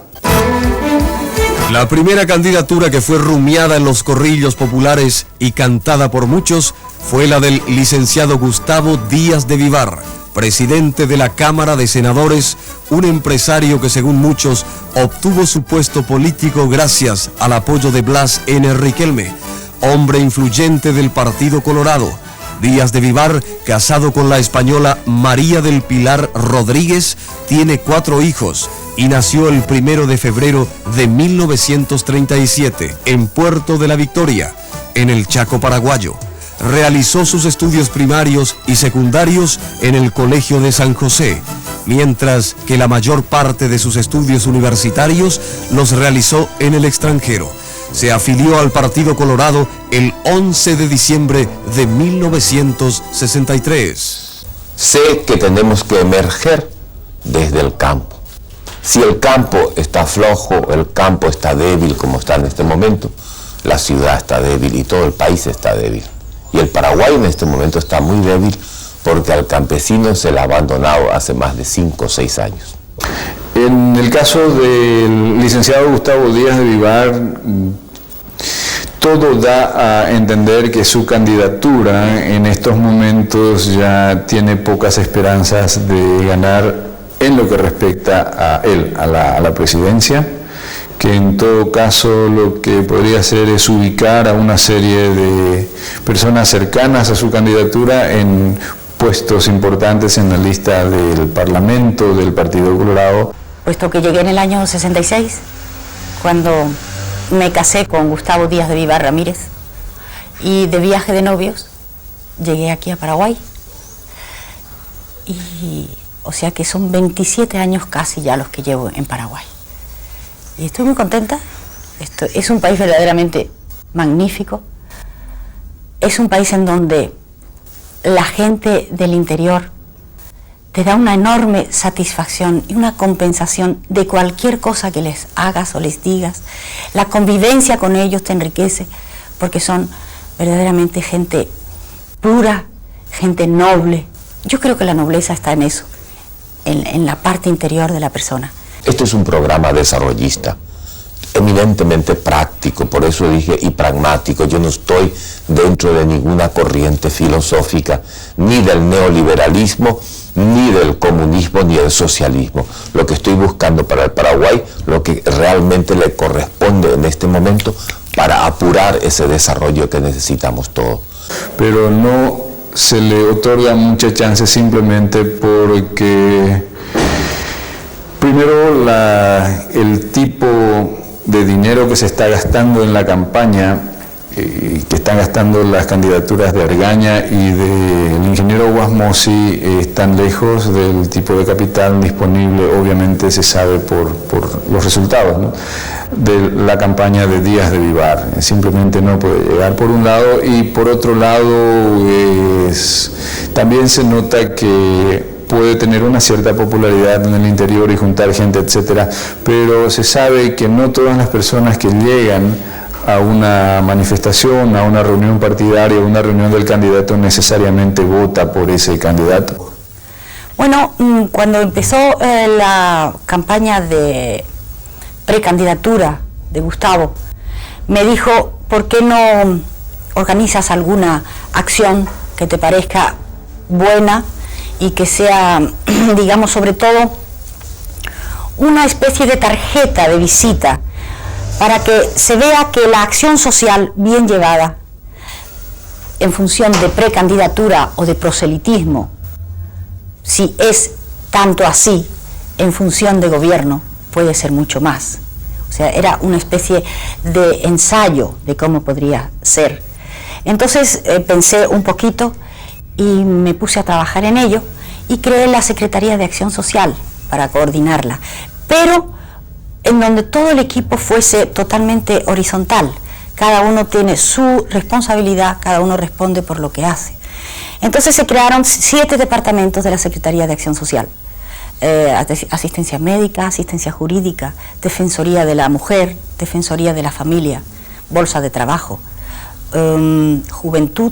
La primera candidatura que fue rumiada en los corrillos populares y cantada por muchos fue la del licenciado Gustavo Díaz de Vivar, presidente de la Cámara de Senadores, un empresario que según muchos obtuvo su puesto político gracias al apoyo de Blas N. Riquelme, hombre influyente del Partido Colorado. Díaz de Vivar, casado con la española María del Pilar Rodríguez, tiene 4 hijos y nació el 1 de febrero de 1937 en Puerto de la Victoria, en el Chaco paraguayo. Realizó sus estudios primarios y secundarios en el Colegio de San José, mientras que la mayor parte de sus estudios universitarios los realizó en el extranjero. Se afilió al Partido Colorado el 11 de diciembre de 1963. Sé que tenemos que emerger desde el campo. Si el campo está flojo, el campo está débil como está en este momento, la ciudad está débil y todo el país está débil. Y el Paraguay en este momento está muy débil porque al campesino se le ha abandonado hace más de 5 o 6 años. En el caso del licenciado Gustavo Díaz de Vivar, todo da a entender que su candidatura en estos momentos ya tiene pocas esperanzas de ganar en lo que respecta a él, a la presidencia, que en todo caso lo que podría hacer es ubicar a una serie de personas cercanas a su candidatura en puestos importantes en la lista del Parlamento del Partido Colorado. Puesto que llegué en el año 66, cuando me casé con Gustavo Díaz de Vivar Ramírez, y de viaje de novios llegué aquí a Paraguay, y o sea que son 27 años casi ya los que llevo en Paraguay. Y estoy muy contenta. Es un país verdaderamente magnífico. Es un país en donde la gente del interior te da una enorme satisfacción y una compensación de cualquier cosa que les hagas o les digas. La convivencia con ellos te enriquece porque son verdaderamente gente pura, gente noble. Yo creo que la nobleza está en eso, en la parte interior de la persona. Este es un programa desarrollista, eminentemente práctico, por eso dije, y pragmático. Yo no estoy dentro de ninguna corriente filosófica, ni del neoliberalismo, ni del comunismo, ni del socialismo. Lo que estoy buscando para el Paraguay, lo que realmente le corresponde en este momento para apurar ese desarrollo que necesitamos todos. Pero no se le otorga mucha chance simplemente porque, primero, el tipo de dinero que se está gastando en la campaña, que están gastando las candidaturas de Argaña y del ingeniero Guasmosi, están lejos del tipo de capital disponible. Obviamente se sabe por los resultados, ¿no?, de la campaña de Díaz de Vivar. Simplemente no puede llegar, por un lado, y por otro lado también se nota que puede tener una cierta popularidad en el interior y juntar gente, etcétera, pero se sabe que no todas las personas que llegan a una manifestación, a una reunión partidaria, a una reunión del candidato, necesariamente vota por ese candidato. Bueno, cuando empezó la campaña de precandidatura de Gustavo, me dijo ¿por qué no organizas alguna acción que te parezca buena y que sea, digamos, sobre todo una especie de tarjeta de visita para que se vea que la acción social bien llevada en función de precandidatura o de proselitismo, si es tanto así en función de gobierno, puede ser mucho más. O sea, era una especie de ensayo de cómo podría ser. Entonces pensé un poquito y me puse a trabajar en ello y creé la Secretaría de Acción Social para coordinarla, pero en donde todo el equipo fuese totalmente horizontal. Cada uno tiene su responsabilidad, cada uno responde por lo que hace. Entonces se crearon 7 departamentos de la Secretaría de Acción Social. Asistencia médica, asistencia jurídica, Defensoría de la Mujer, Defensoría de la Familia, Bolsa de Trabajo, Juventud,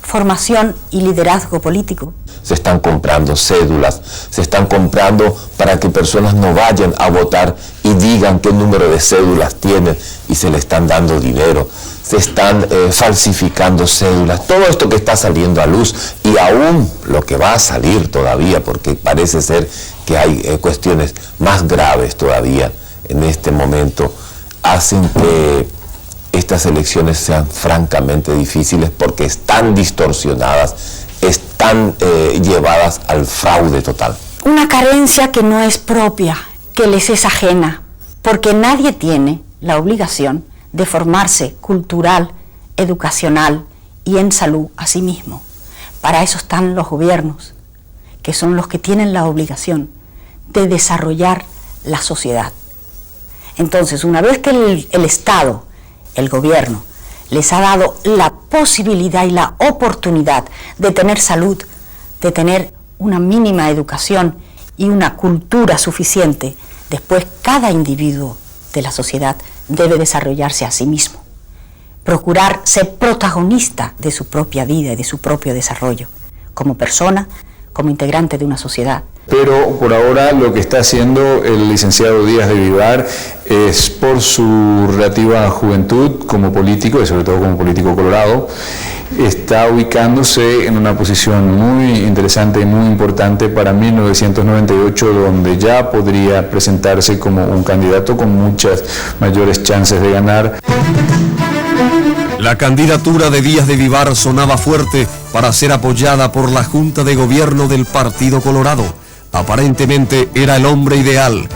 Formación y Liderazgo Político. Se están comprando cédulas, se están comprando para que personas no vayan a votar y digan qué número de cédulas tienen y se le están dando dinero. Se están falsificando cédulas, todo esto que está saliendo a luz y aún lo que va a salir todavía, porque parece ser que hay cuestiones más graves todavía en este momento, hacen que estas elecciones sean francamente difíciles porque están distorsionadas, están llevadas al fraude total. Una carencia que no es propia, que les es ajena, porque nadie tiene la obligación de formarse cultural, educacional y en salud a sí mismo. Para eso están los gobiernos, que son los que tienen la obligación de desarrollar la sociedad. Entonces, una vez que el Estado, el gobierno, les ha dado la posibilidad y la oportunidad de tener salud, de tener una mínima educación y una cultura suficiente, después cada individuo de la sociedad debe desarrollarse a sí mismo, procurar ser protagonista de su propia vida y de su propio desarrollo, como persona, como integrante de una sociedad. Pero por ahora lo que está haciendo el licenciado Díaz de Vivar es, por su relativa juventud como político, y sobre todo como político colorado, está ubicándose en una posición muy interesante y muy importante para 1998, donde ya podría presentarse como un candidato con muchas mayores chances de ganar. La candidatura de Díaz de Vivar sonaba fuerte para ser apoyada por la Junta de Gobierno del Partido Colorado. Aparentemente era el hombre ideal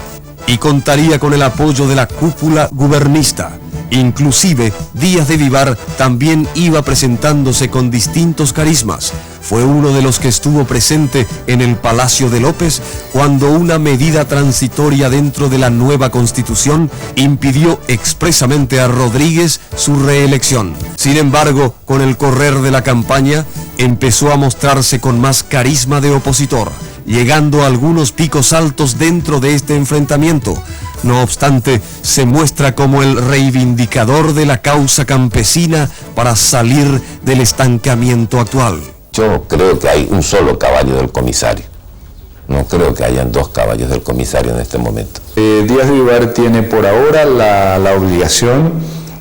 y contaría con el apoyo de la cúpula gubernista. Inclusive, Díaz de Vivar también iba presentándose con distintos carismas. Fue uno de los que estuvo presente en el Palacio de López cuando una medida transitoria dentro de la nueva Constitución impidió expresamente a Rodríguez su reelección. Sin embargo, con el correr de la campaña, empezó a mostrarse con más carisma de opositor, llegando a algunos picos altos dentro de este enfrentamiento. No obstante, se muestra como el reivindicador de la causa campesina para salir del estancamiento actual. Yo creo que hay un solo caballo del comisario. No creo que hayan 2 caballos del comisario en este momento. Díaz de Vivar tiene por ahora la obligación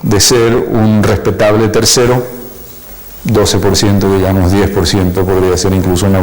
de ser un respetable tercero, 12%, digamos 10% podría ser incluso una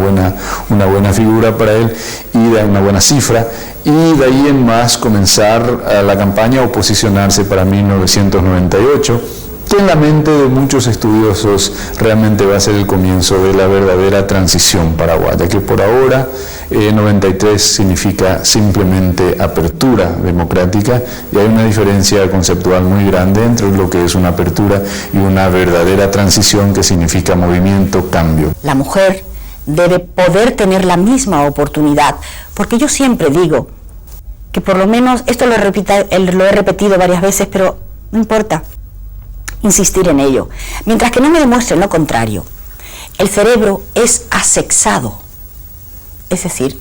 buena figura para él y de una buena cifra, y de ahí en más comenzar a la campaña o posicionarse para 1998, que en la mente de muchos estudiosos realmente va a ser el comienzo de la verdadera transición paraguaya, que por ahora 93 significa simplemente apertura democrática, y hay una diferencia conceptual muy grande entre lo que es una apertura y una verdadera transición, que significa movimiento, cambio. La mujer debe poder tener la misma oportunidad, porque yo siempre digo que, por lo menos, esto lo he repetido varias veces, pero no importa insistir en ello, mientras que no me demuestren lo contrario. El cerebro es asexado, es decir,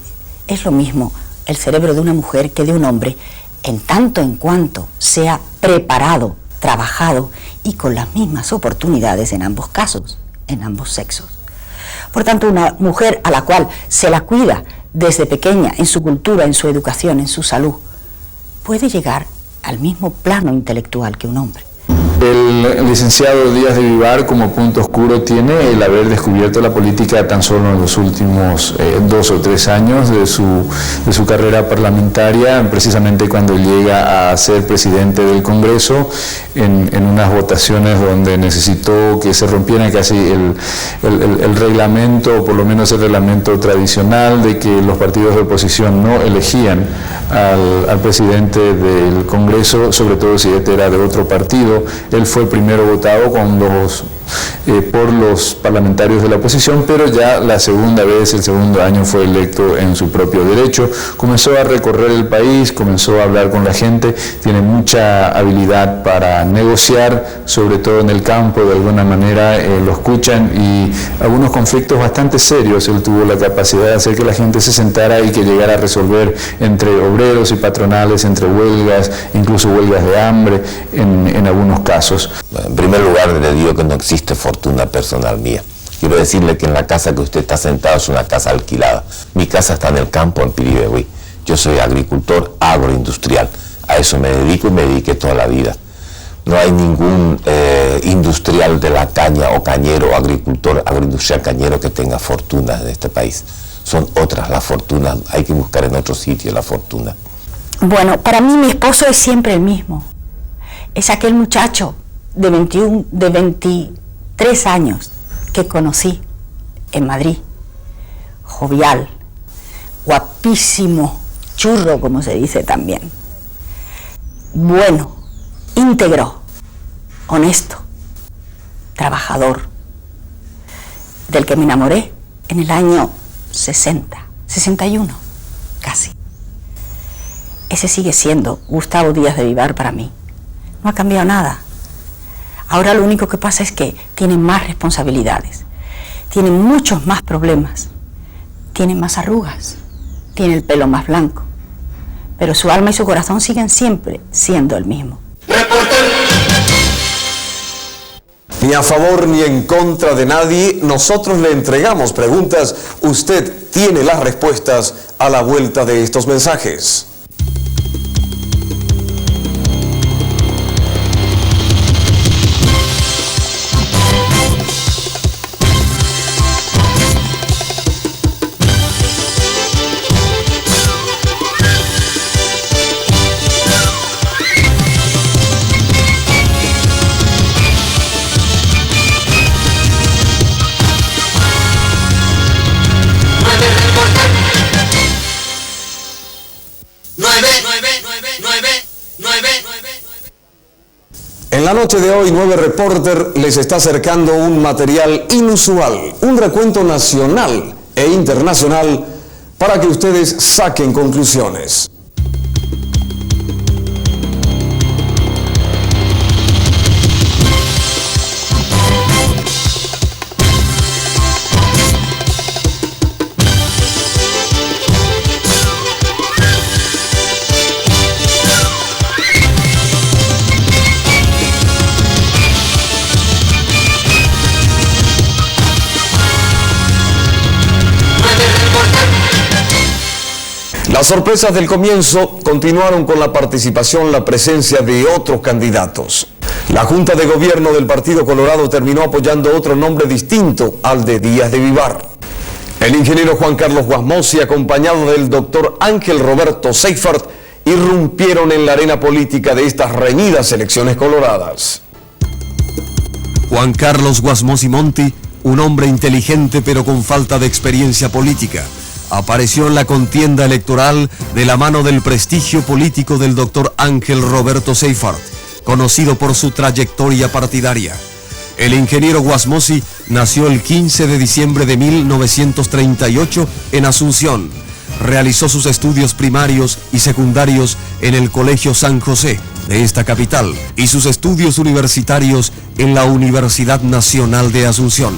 es lo mismo el cerebro de una mujer que de un hombre, en tanto en cuanto sea preparado, trabajado y con las mismas oportunidades en ambos casos, en ambos sexos. Por tanto, una mujer a la cual se la cuida desde pequeña en su cultura, en su educación, en su salud, puede llegar al mismo plano intelectual que un hombre. El licenciado Díaz de Vivar como punto oscuro tiene el haber descubierto la política tan solo en los últimos 2 o 3 años de su carrera parlamentaria, precisamente cuando llega a ser presidente del Congreso en unas votaciones donde necesitó que se rompiera casi el reglamento, o por lo menos el reglamento tradicional de que los partidos de oposición no elegían al presidente del Congreso, sobre todo si este era de otro partido. Él fue primero votado por los parlamentarios de la oposición, pero ya la segunda vez, el segundo año, fue electo en su propio derecho. Comenzó a recorrer el país, comenzó a hablar con la gente, tiene mucha habilidad para negociar, sobre todo en el campo, de alguna manera lo escuchan, y algunos conflictos bastante serios él tuvo la capacidad de hacer que la gente se sentara y que llegara a resolver entre obreros y patronales, entre huelgas, incluso huelgas de hambre en algunos casos. En primer lugar, le digo que no existe fortuna personal mía. Quiero decirle que en la casa que usted está sentado es una casa alquilada. Mi casa está en el campo, en Piribehuí. Yo soy agricultor agroindustrial. A eso me dedico y me dediqué toda la vida. No hay ningún industrial de la caña o cañero o agricultor agroindustrial cañero que tenga fortuna en este país. Son otras las fortunas. Hay que buscar en otro sitio la fortuna. Bueno, para mí mi esposo es siempre el mismo. Es aquel muchacho de 23 años que conocí en Madrid, jovial, guapísimo, churro, como se dice también, bueno, íntegro, honesto, trabajador, del que me enamoré en el año 61, casi. Ese sigue siendo Gustavo Díaz de Vivar para mí. No ha cambiado nada. Ahora lo único que pasa es que tiene más responsabilidades, tiene muchos más problemas, tiene más arrugas, tiene el pelo más blanco, pero su alma y su corazón siguen siempre siendo el mismo. Ni a favor ni en contra de nadie, nosotros le entregamos preguntas. Usted tiene las respuestas a la vuelta de estos mensajes. En la noche de hoy, 9 Reporter les está acercando un material inusual, un recuento nacional e internacional para que ustedes saquen conclusiones. Las sorpresas del comienzo continuaron con la participación, la presencia de otros candidatos. La Junta de Gobierno del Partido Colorado terminó apoyando otro nombre distinto al de Díaz de Vivar. El ingeniero Juan Carlos Guasmosi, acompañado del doctor Ángel Roberto Seifert, irrumpieron en la arena política de estas reñidas elecciones coloradas. Juan Carlos Guasmosi Monti, un hombre inteligente pero con falta de experiencia política, apareció en la contienda electoral de la mano del prestigio político del doctor Ángel Roberto Seifert, conocido por su trayectoria partidaria. El ingeniero Guasmosi nació el 15 de diciembre de 1938 en Asunción. Realizó sus estudios primarios y secundarios en el Colegio San José de esta capital y sus estudios universitarios en la Universidad Nacional de Asunción.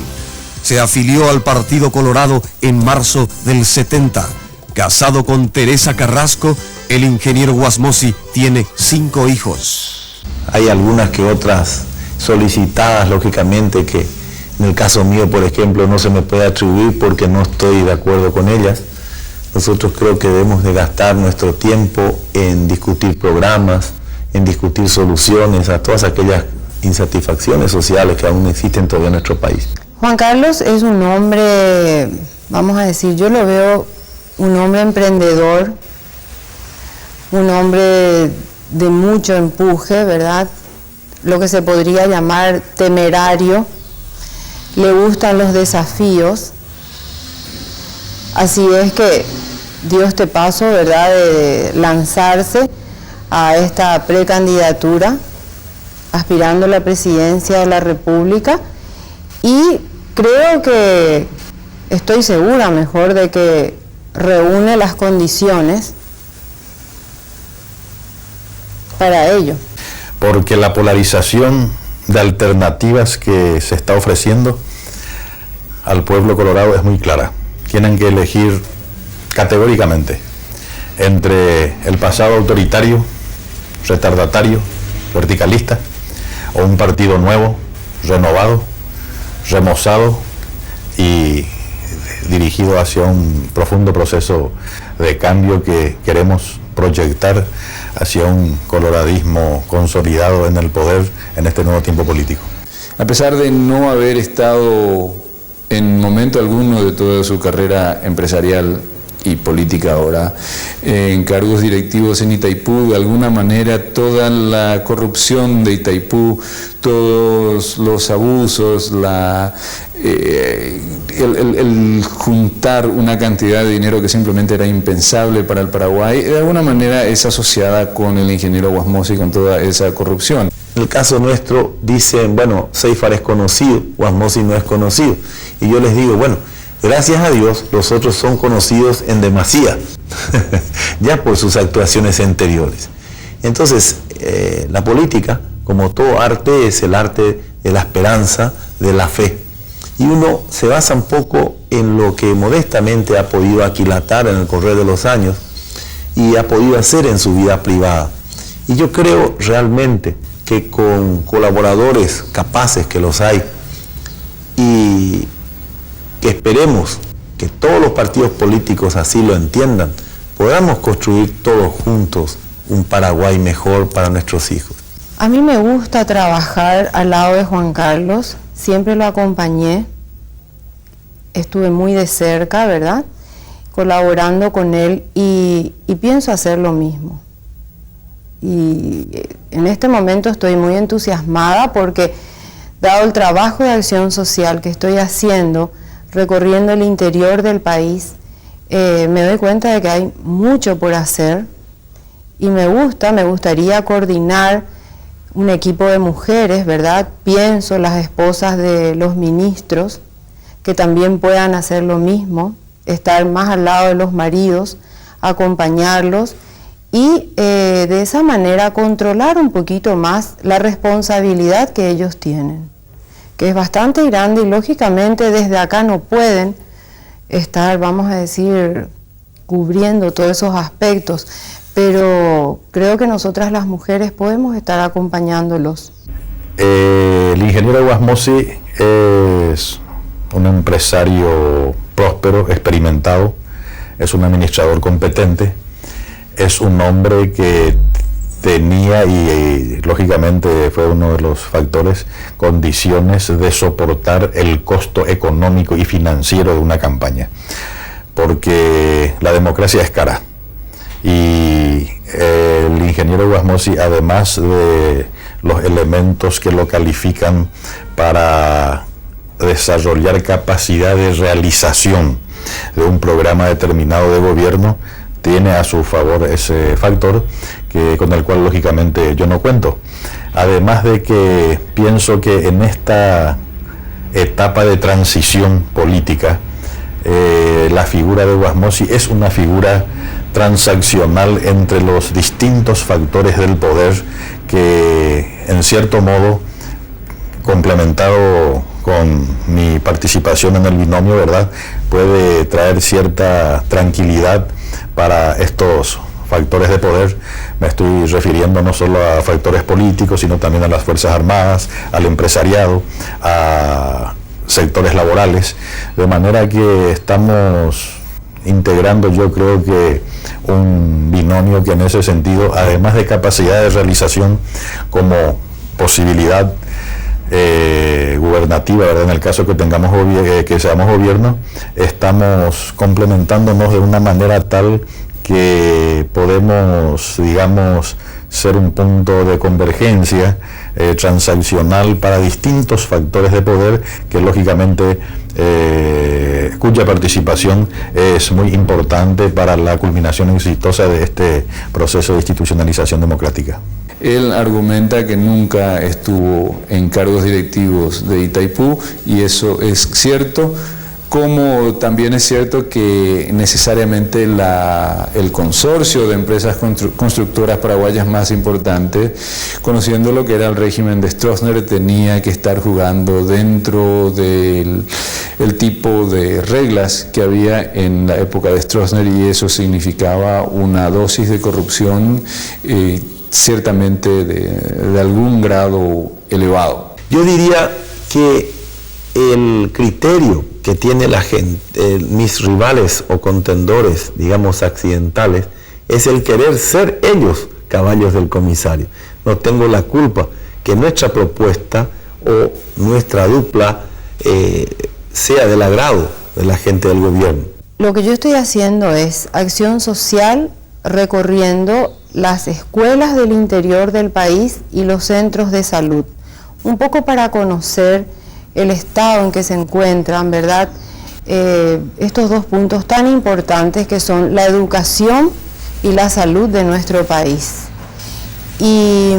Se afilió al Partido Colorado en marzo del 70. Casado con Teresa Carrasco, el ingeniero Guasmosi tiene 5 hijos. Hay algunas que otras solicitadas, lógicamente, que en el caso mío, por ejemplo, no se me puede atribuir porque no estoy de acuerdo con ellas. Nosotros creo que debemos de gastar nuestro tiempo en discutir programas, en discutir soluciones a todas aquellas insatisfacciones sociales que aún existen todavía en nuestro país. Juan Carlos es un hombre, vamos a decir, yo lo veo un hombre emprendedor, un hombre de mucho empuje, ¿verdad? Lo que se podría llamar temerario, le gustan los desafíos, así es que dio este paso, ¿verdad?, de lanzarse a esta precandidatura, aspirando a la presidencia de la República, y creo que, estoy segura mejor, de que reúne las condiciones para ello. Porque la polarización de alternativas que se está ofreciendo al pueblo colorado es muy clara. Tienen que elegir categóricamente entre el pasado autoritario, retardatario, verticalista, o un partido nuevo, renovado, remozado y dirigido hacia un profundo proceso de cambio que queremos proyectar hacia un coloradismo consolidado en el poder en este nuevo tiempo político. A pesar de no haber estado en momento alguno de toda su carrera empresarial y política ahora en cargos directivos en Itaipú, de alguna manera toda la corrupción de Itaipú, todos los abusos, el juntar una cantidad de dinero que simplemente era impensable para el Paraguay, de alguna manera es asociada con el ingeniero Guasmosi, con toda esa corrupción. En el caso nuestro dicen, bueno, Seifar es conocido, Guasmosi no es conocido. Y yo les digo, bueno, gracias a Dios, los otros son conocidos en demasía, ya por sus actuaciones anteriores. Entonces, la política, como todo arte, es el arte de la esperanza, de la fe. Y uno se basa un poco en lo que modestamente ha podido aquilatar en el correr de los años y ha podido hacer en su vida privada. Y yo creo realmente que con colaboradores capaces, que los hay, y que esperemos que todos los partidos políticos así lo entiendan, podamos construir todos juntos un Paraguay mejor para nuestros hijos. A mí me gusta trabajar al lado de Juan Carlos, siempre lo acompañé, estuve muy de cerca, ¿verdad?, colaborando con él, y pienso hacer lo mismo. Y en este momento estoy muy entusiasmada porque, dado el trabajo de acción social que estoy haciendo, recorriendo el interior del país, me doy cuenta de que hay mucho por hacer, y me gustaría coordinar un equipo de mujeres, ¿verdad? Pienso las esposas de los ministros, que también puedan hacer lo mismo, estar más al lado de los maridos, acompañarlos, y de esa manera controlar un poquito más la responsabilidad que ellos tienen, que es bastante grande, y lógicamente desde acá no pueden estar, vamos a decir, cubriendo todos esos aspectos, pero creo que nosotras las mujeres podemos estar acompañándolos. El ingeniero Guasmosi es un empresario próspero, experimentado, es un administrador competente, es un hombre que tenía, y lógicamente fue uno de los factores, condiciones de soportar el costo económico y financiero de una campaña, porque la democracia es cara, y el ingeniero Guasmosi, además de los elementos que lo califican para desarrollar capacidad de realización de un programa determinado de gobierno, tiene a su favor ese factor con el cual lógicamente yo no cuento. Además de que pienso que en esta etapa de transición política, la figura de Guasmosi es una figura transaccional entre los distintos factores del poder que, en cierto modo, complementado con mi participación en el binomio, ¿verdad?, puede traer cierta tranquilidad para estos factores de poder. Me estoy refiriendo no solo a factores políticos, sino también a las Fuerzas Armadas, al empresariado, a sectores laborales, de manera que estamos integrando, yo creo que un binomio que en ese sentido, además de capacidad de realización como posibilidad, gubernativa, ¿verdad? En el caso que tengamos que seamos gobierno, estamos complementándonos de una manera tal que podemos, digamos, ser un punto de convergencia transaccional para distintos factores de poder que lógicamente cuya participación es muy importante para la culminación exitosa de este proceso de institucionalización democrática. Él argumenta que nunca estuvo en cargos directivos de Itaipú y eso es cierto, como también es cierto que necesariamente el consorcio de empresas constructoras paraguayas más importante, conociendo lo que era el régimen de Stroessner, tenía que estar jugando dentro del tipo de reglas que había en la época de Stroessner, y eso significaba una dosis de corrupción ciertamente de algún grado elevado. Yo diría que el criterio que tiene la gente, mis rivales o contendores, digamos accidentales, es el querer ser ellos caballos del comisario. No tengo la culpa que nuestra propuesta o nuestra dupla sea del agrado de la gente del gobierno. Lo que yo estoy haciendo es acción social recorriendo las escuelas del interior del país y los centros de salud, un poco para conocer el estado en que se encuentran, ¿verdad? Estos dos puntos tan importantes que son la educación y la salud de nuestro país. Y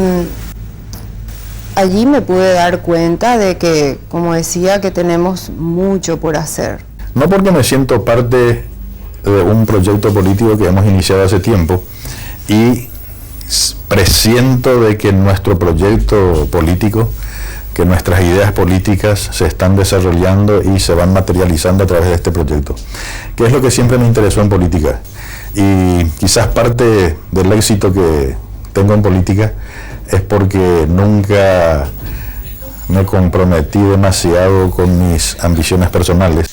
allí me pude dar cuenta de que, como decía, que tenemos mucho por hacer. No porque me siento parte de un proyecto político que hemos iniciado hace tiempo y presiento de que nuestro proyecto político, que nuestras ideas políticas se están desarrollando y se van materializando a través de este proyecto, que es lo que siempre me interesó en política. Y quizás parte del éxito que tengo en política es porque nunca me comprometí demasiado con mis ambiciones personales.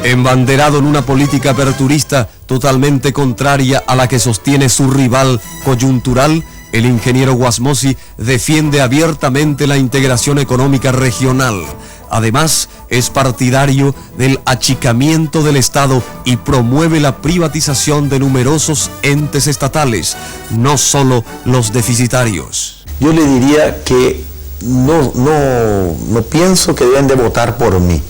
Embanderado en una política aperturista totalmente contraria a la que sostiene su rival coyuntural, el ingeniero Wasmosy defiende abiertamente la integración económica regional. Además, es partidario del achicamiento del Estado y promueve la privatización de numerosos entes estatales, no solo los deficitarios. Yo le diría que no pienso que deben de votar por mí.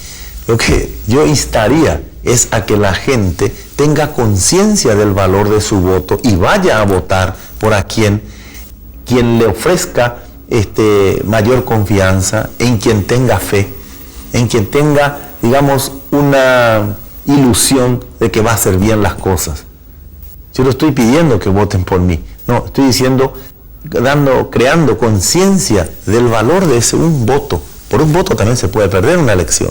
Lo que yo instaría es a que la gente tenga conciencia del valor de su voto y vaya a votar por quien le ofrezca mayor confianza, en quien tenga fe, en quien tenga, digamos, una ilusión de que va a hacer bien las cosas. Yo no estoy pidiendo que voten por mí, no, estoy diciendo, creando conciencia del valor de un voto. Por un voto también se puede perder una elección.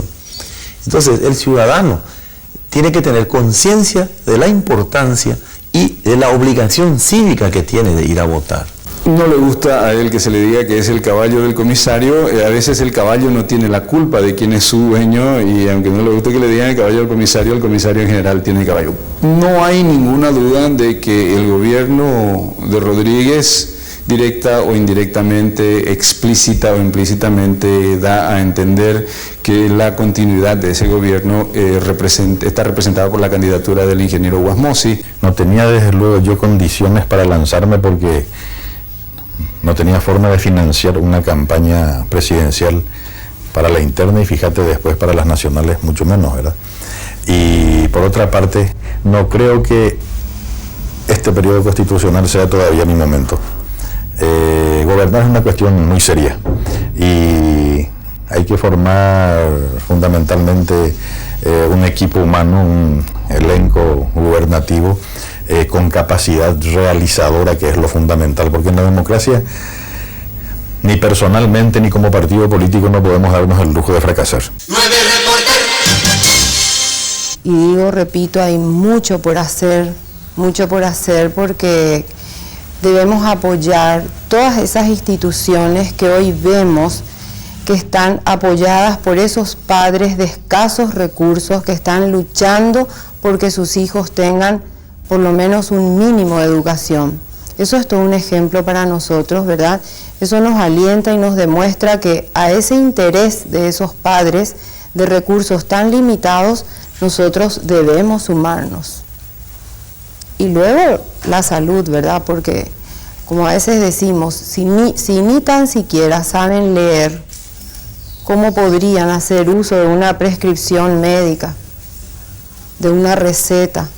Entonces, el ciudadano tiene que tener conciencia de la importancia y de la obligación cívica que tiene de ir a votar. No le gusta a él que se le diga que es el caballo del comisario. A veces el caballo no tiene la culpa de quién es su dueño, y aunque no le guste que le digan el caballo del comisario, el comisario en general tiene el caballo. No hay ninguna duda de que el gobierno de Rodríguez, directa o indirectamente, explícita o implícitamente, da a entender que la continuidad de ese gobierno está representada por la candidatura del ingeniero Wasmosy. No tenía desde luego yo condiciones para lanzarme porque no tenía forma de financiar una campaña presidencial para la interna y fíjate después para las nacionales mucho menos, ¿verdad? Y por otra parte, no creo que este periodo constitucional sea todavía mi momento. Gobernar es una cuestión muy seria y hay que formar fundamentalmente un equipo humano, un elenco gubernativo con capacidad realizadora, que es lo fundamental, porque en la democracia ni personalmente ni como partido político no podemos darnos el lujo de fracasar. Y digo, repito, hay mucho por hacer porque debemos apoyar todas esas instituciones que hoy vemos que están apoyadas por esos padres de escasos recursos que están luchando porque sus hijos tengan por lo menos un mínimo de educación. Eso es todo un ejemplo para nosotros, ¿verdad? Eso nos alienta y nos demuestra que a ese interés de esos padres de recursos tan limitados, nosotros debemos sumarnos. Y luego la salud, ¿verdad? Porque, como a veces decimos, si ni tan siquiera saben leer, ¿cómo podrían hacer uso de una prescripción médica, de una receta?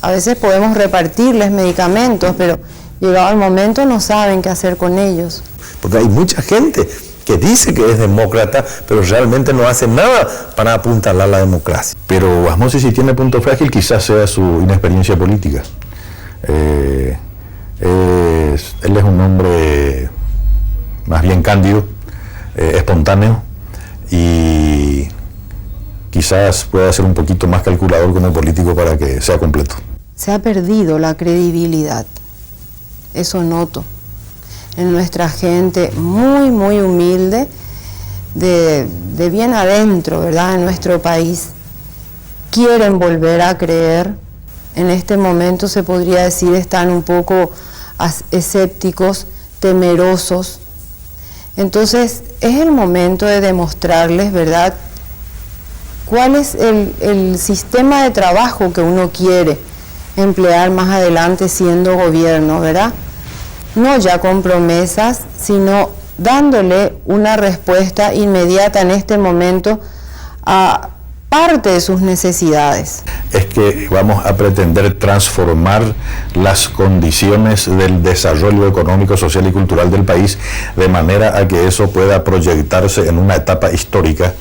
A veces podemos repartirles medicamentos, pero llegado el momento no saben qué hacer con ellos. Porque hay mucha gente que dice que es demócrata, pero realmente no hace nada para apuntalar la democracia. Pero Wasmosy, si tiene punto frágil, quizás sea su inexperiencia política. Él es un hombre más bien cándido, espontáneo, y quizás pueda ser un poquito más calculador con el político para que sea completo. Se ha perdido la credibilidad, eso noto, en nuestra gente muy, muy humilde, de bien adentro, ¿verdad?, en nuestro país. Quieren volver a creer. En este momento se podría decir están un poco escépticos, temerosos. Entonces es el momento de demostrarles, ¿verdad?, cuál es el sistema de trabajo que uno quiere emplear más adelante siendo gobierno, ¿verdad? No ya con promesas, sino dándole una respuesta inmediata en este momento a parte de sus necesidades. Es que vamos a pretender transformar las condiciones del desarrollo económico, social y cultural del país de manera a que eso pueda proyectarse en una etapa histórica,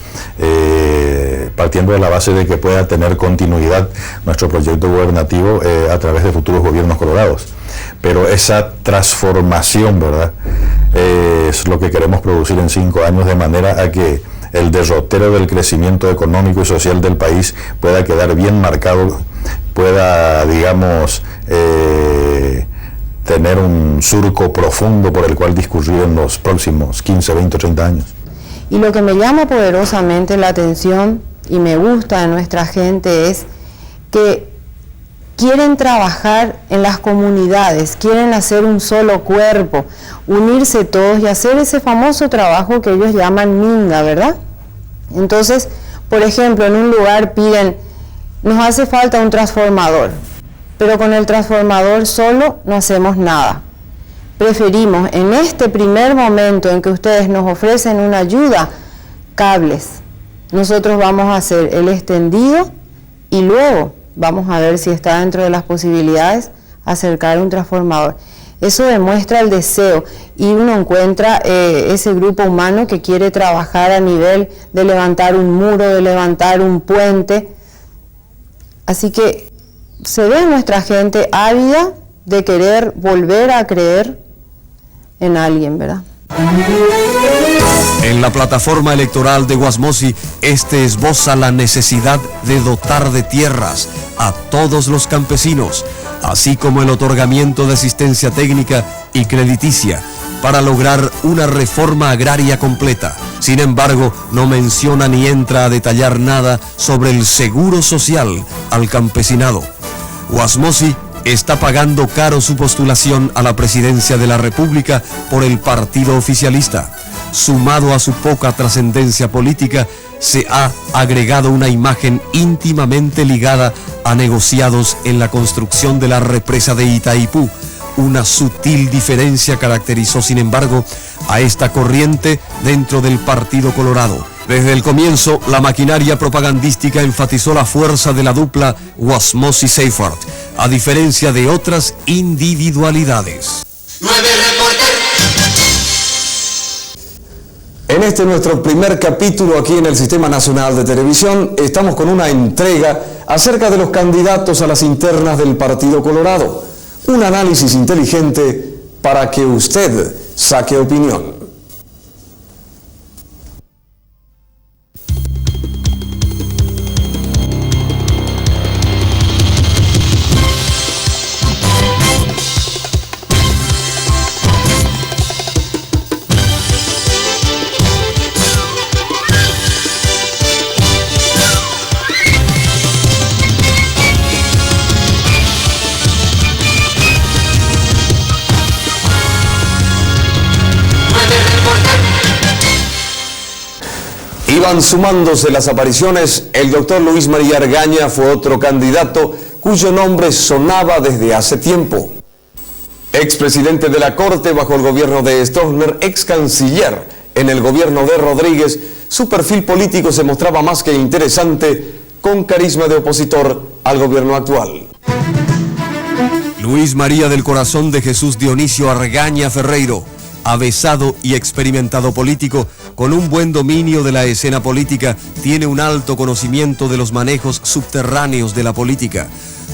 partiendo de la base de que pueda tener continuidad nuestro proyecto gubernativo a través de futuros gobiernos colorados. Pero esa transformación, ¿verdad?, es lo que queremos producir en 5 años, de manera a que el derrotero del crecimiento económico y social del país pueda quedar bien marcado, pueda, digamos, tener un surco profundo por el cual discurrir en los próximos 15, 20 o 30 años. Y lo que me llama poderosamente la atención y me gusta de nuestra gente es que quieren trabajar en las comunidades, quieren hacer un solo cuerpo, unirse todos y hacer ese famoso trabajo que ellos llaman minga, ¿verdad? Entonces, por ejemplo, en un lugar piden, nos hace falta un transformador, pero con el transformador solo no hacemos nada. Preferimos, en este primer momento en que ustedes nos ofrecen una ayuda, cables. Nosotros vamos a hacer el extendido y luego vamos a ver si está dentro de las posibilidades acercar un transformador. Eso demuestra el deseo y uno encuentra ese grupo humano que quiere trabajar a nivel de levantar un muro, de levantar un puente. Así que se ve nuestra gente ávida de querer volver a creer en alguien, ¿verdad? En la plataforma electoral de Wasmosy, esboza la necesidad de dotar de tierras a todos los campesinos, así como el otorgamiento de asistencia técnica y crediticia para lograr una reforma agraria completa. Sin embargo, no menciona ni entra a detallar nada sobre el seguro social al campesinado. Wasmosy está pagando caro su postulación a la presidencia de la República por el partido oficialista. Sumado a su poca trascendencia política, se ha agregado una imagen íntimamente ligada a negociados en la construcción de la represa de Itaipú. Una sutil diferencia caracterizó, sin embargo, a esta corriente dentro del Partido Colorado. Desde el comienzo, la maquinaria propagandística enfatizó la fuerza de la dupla Wasmosy-Seifert, a diferencia de otras individualidades. 9 reporteros. En este nuestro primer capítulo aquí en el Sistema Nacional de Televisión, estamos con una entrega acerca de los candidatos a las internas del Partido Colorado. Un análisis inteligente para que usted saque opinión. Iban sumándose las apariciones. El doctor Luis María Argaña fue otro candidato cuyo nombre sonaba desde hace tiempo. Expresidente de la Corte bajo el gobierno de Stroessner, ex canciller en el gobierno de Rodríguez, su perfil político se mostraba más que interesante, con carisma de opositor al gobierno actual. Luis María del Corazón de Jesús Dionisio Argaña Ferreiro, avesado y experimentado político, con un buen dominio de la escena política, tiene un alto conocimiento de los manejos subterráneos de la política.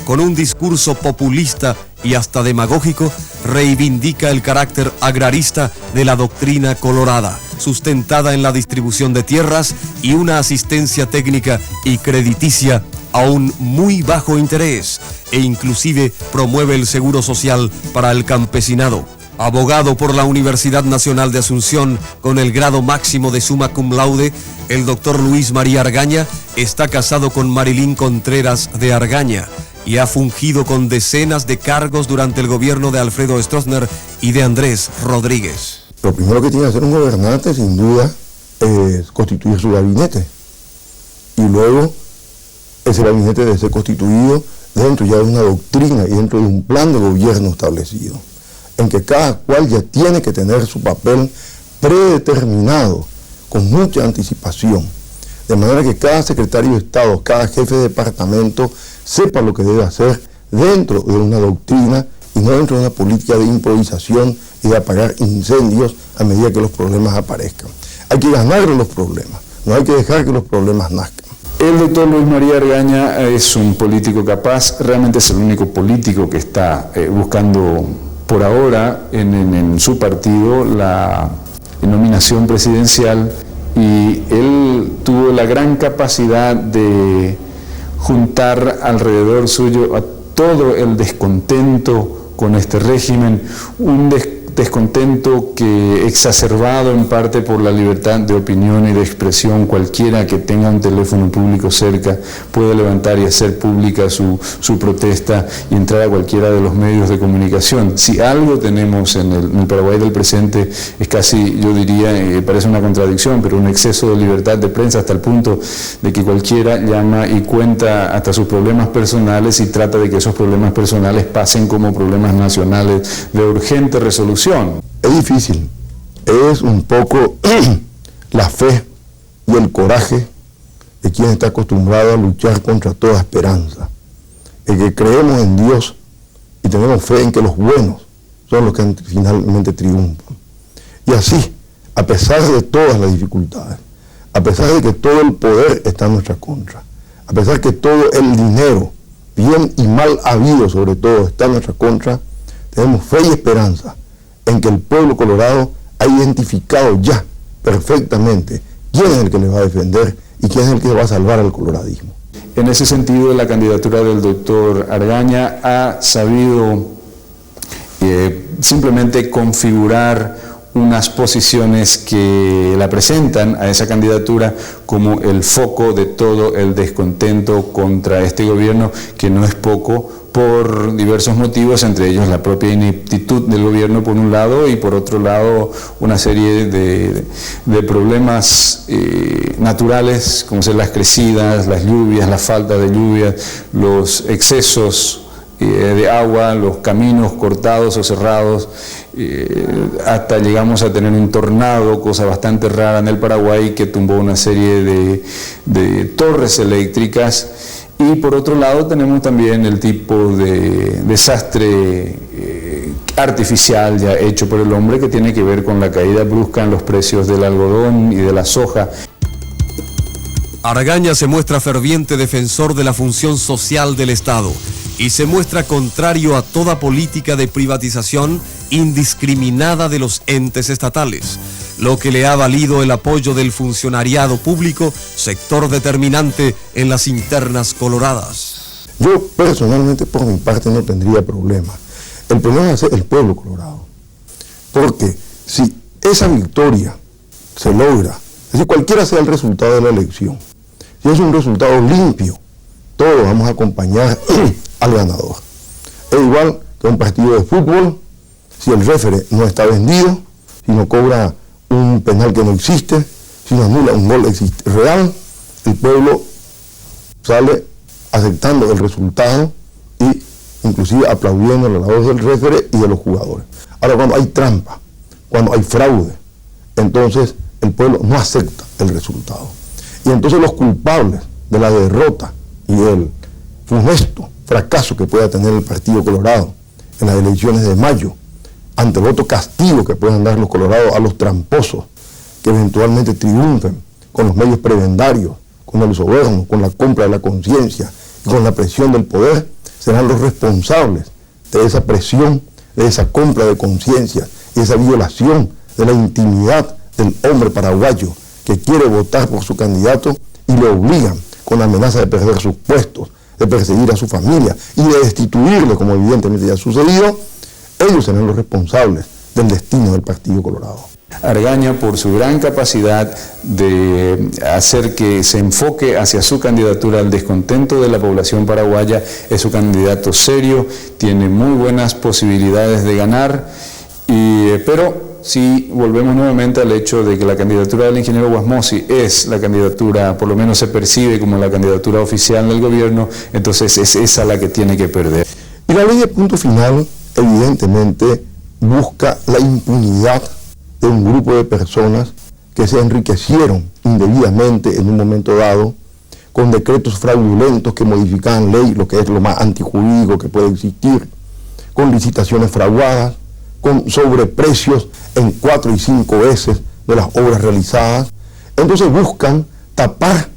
Con un discurso populista y hasta demagógico, reivindica el carácter agrarista de la doctrina colorada, sustentada en la distribución de tierras y una asistencia técnica y crediticia a un muy bajo interés, e inclusive promueve el seguro social para el campesinado. Abogado por la Universidad Nacional de Asunción con el grado máximo de summa cum laude, el doctor Luis María Argaña está casado con Marilyn Contreras de Argaña y ha fungido con decenas de cargos durante el gobierno de Alfredo Stroessner y de Andrés Rodríguez. Lo primero que tiene que hacer un gobernante, sin duda, es constituir su gabinete. Y luego, ese gabinete debe ser constituido dentro ya de una doctrina y dentro de un plan de gobierno establecido, en que cada cual ya tiene que tener su papel predeterminado, con mucha anticipación, de manera que cada secretario de Estado, cada jefe de departamento sepa lo que debe hacer dentro de una doctrina y no dentro de una política de improvisación y de apagar incendios a medida que los problemas aparezcan. Hay que ganarle los problemas, no hay que dejar que los problemas nazcan. El doctor Luis María Argaña es un político capaz, realmente es el único político que está buscando por ahora en su partido la nominación presidencial, y él tuvo la gran capacidad de juntar alrededor suyo a todo el descontento con este régimen, un descontento que, exacerbado en parte por la libertad de opinión y de expresión, cualquiera que tenga un teléfono público cerca puede levantar y hacer pública su protesta y entrar a cualquiera de los medios de comunicación. Si algo tenemos en el Paraguay del presente es casi, yo diría, parece una contradicción, pero un exceso de libertad de prensa hasta el punto de que cualquiera llama y cuenta hasta sus problemas personales y trata de que esos problemas personales pasen como problemas nacionales de urgente resolución. Es difícil, es un poco la fe y el coraje de quien está acostumbrado a luchar contra toda esperanza, el que creemos en Dios y tenemos fe en que los buenos son los que finalmente triunfan. Y así, a pesar de todas las dificultades, a pesar de que todo el poder está en nuestra contra, a pesar que todo el dinero, bien y mal habido sobre todo, está en nuestra contra, tenemos fe y esperanza en que el pueblo colorado ha identificado ya perfectamente quién es el que le va a defender y quién es el que va a salvar al coloradismo. En ese sentido, la candidatura del doctor Argaña ha sabido simplemente configurar unas posiciones que la presentan a esa candidatura como el foco de todo el descontento contra este gobierno, que no es poco, por diversos motivos, entre ellos la propia ineptitud del gobierno por un lado, y por otro lado una serie de problemas naturales, como son las crecidas, las lluvias, la falta de lluvias, los excesos de agua, los caminos cortados o cerrados, hasta llegamos a tener un tornado, cosa bastante rara en el Paraguay, que tumbó una serie de torres eléctricas. Y por otro lado tenemos también el tipo de desastre artificial ya hecho por el hombre, que tiene que ver con la caída brusca en los precios del algodón y de la soja. Argaña se muestra ferviente defensor de la función social del Estado y se muestra contrario a toda política de privatización indiscriminada de los entes estatales, lo que le ha valido el apoyo del funcionariado público, sector determinante en las internas coloradas. Yo personalmente, por mi parte, no tendría problema. El problema es el pueblo colorado, porque si esa victoria se logra, es decir, cualquiera sea el resultado de la elección, si es un resultado limpio, todos vamos a acompañar al ganador. Es igual que un partido de fútbol, si el referee no está vendido, si no cobra un penal que no existe, si no anula un gol real, el pueblo sale aceptando el resultado y inclusive aplaudiendo la labor del referee y de los jugadores. Ahora, cuando hay trampa, cuando hay fraude, entonces el pueblo no acepta el resultado. Y entonces los culpables de la derrota y del funesto fracaso que pueda tener el Partido Colorado en las elecciones de mayo, ante el otro castigo que puedan dar los colorados a los tramposos que eventualmente triunfen con los medios prebendarios, con el soborno, con la compra de la conciencia, con la presión del poder, serán los responsables de esa presión, de esa compra de conciencia y esa violación de la intimidad del hombre paraguayo que quiere votar por su candidato y le obligan con la amenaza de perder sus puestos, de perseguir a su familia y de destituirle, como evidentemente ya ha sucedido. Ellos serán los responsables del destino del Partido Colorado. Argaña, por su gran capacidad de hacer que se enfoque hacia su candidatura al descontento de la población paraguaya, es un candidato serio, tiene muy buenas posibilidades de ganar, pero si volvemos nuevamente al hecho de que la candidatura del ingeniero Guasmossi es la candidatura, por lo menos se percibe como la candidatura oficial del gobierno, entonces es esa la que tiene que perder. Y la ley de punto final evidentemente busca la impunidad de un grupo de personas que se enriquecieron indebidamente en un momento dado con decretos fraudulentos que modificaban ley, lo que es lo más antijurídico que puede existir, con licitaciones fraudadas, con sobreprecios en 4 y 5 veces de las obras realizadas. Entonces buscan tapar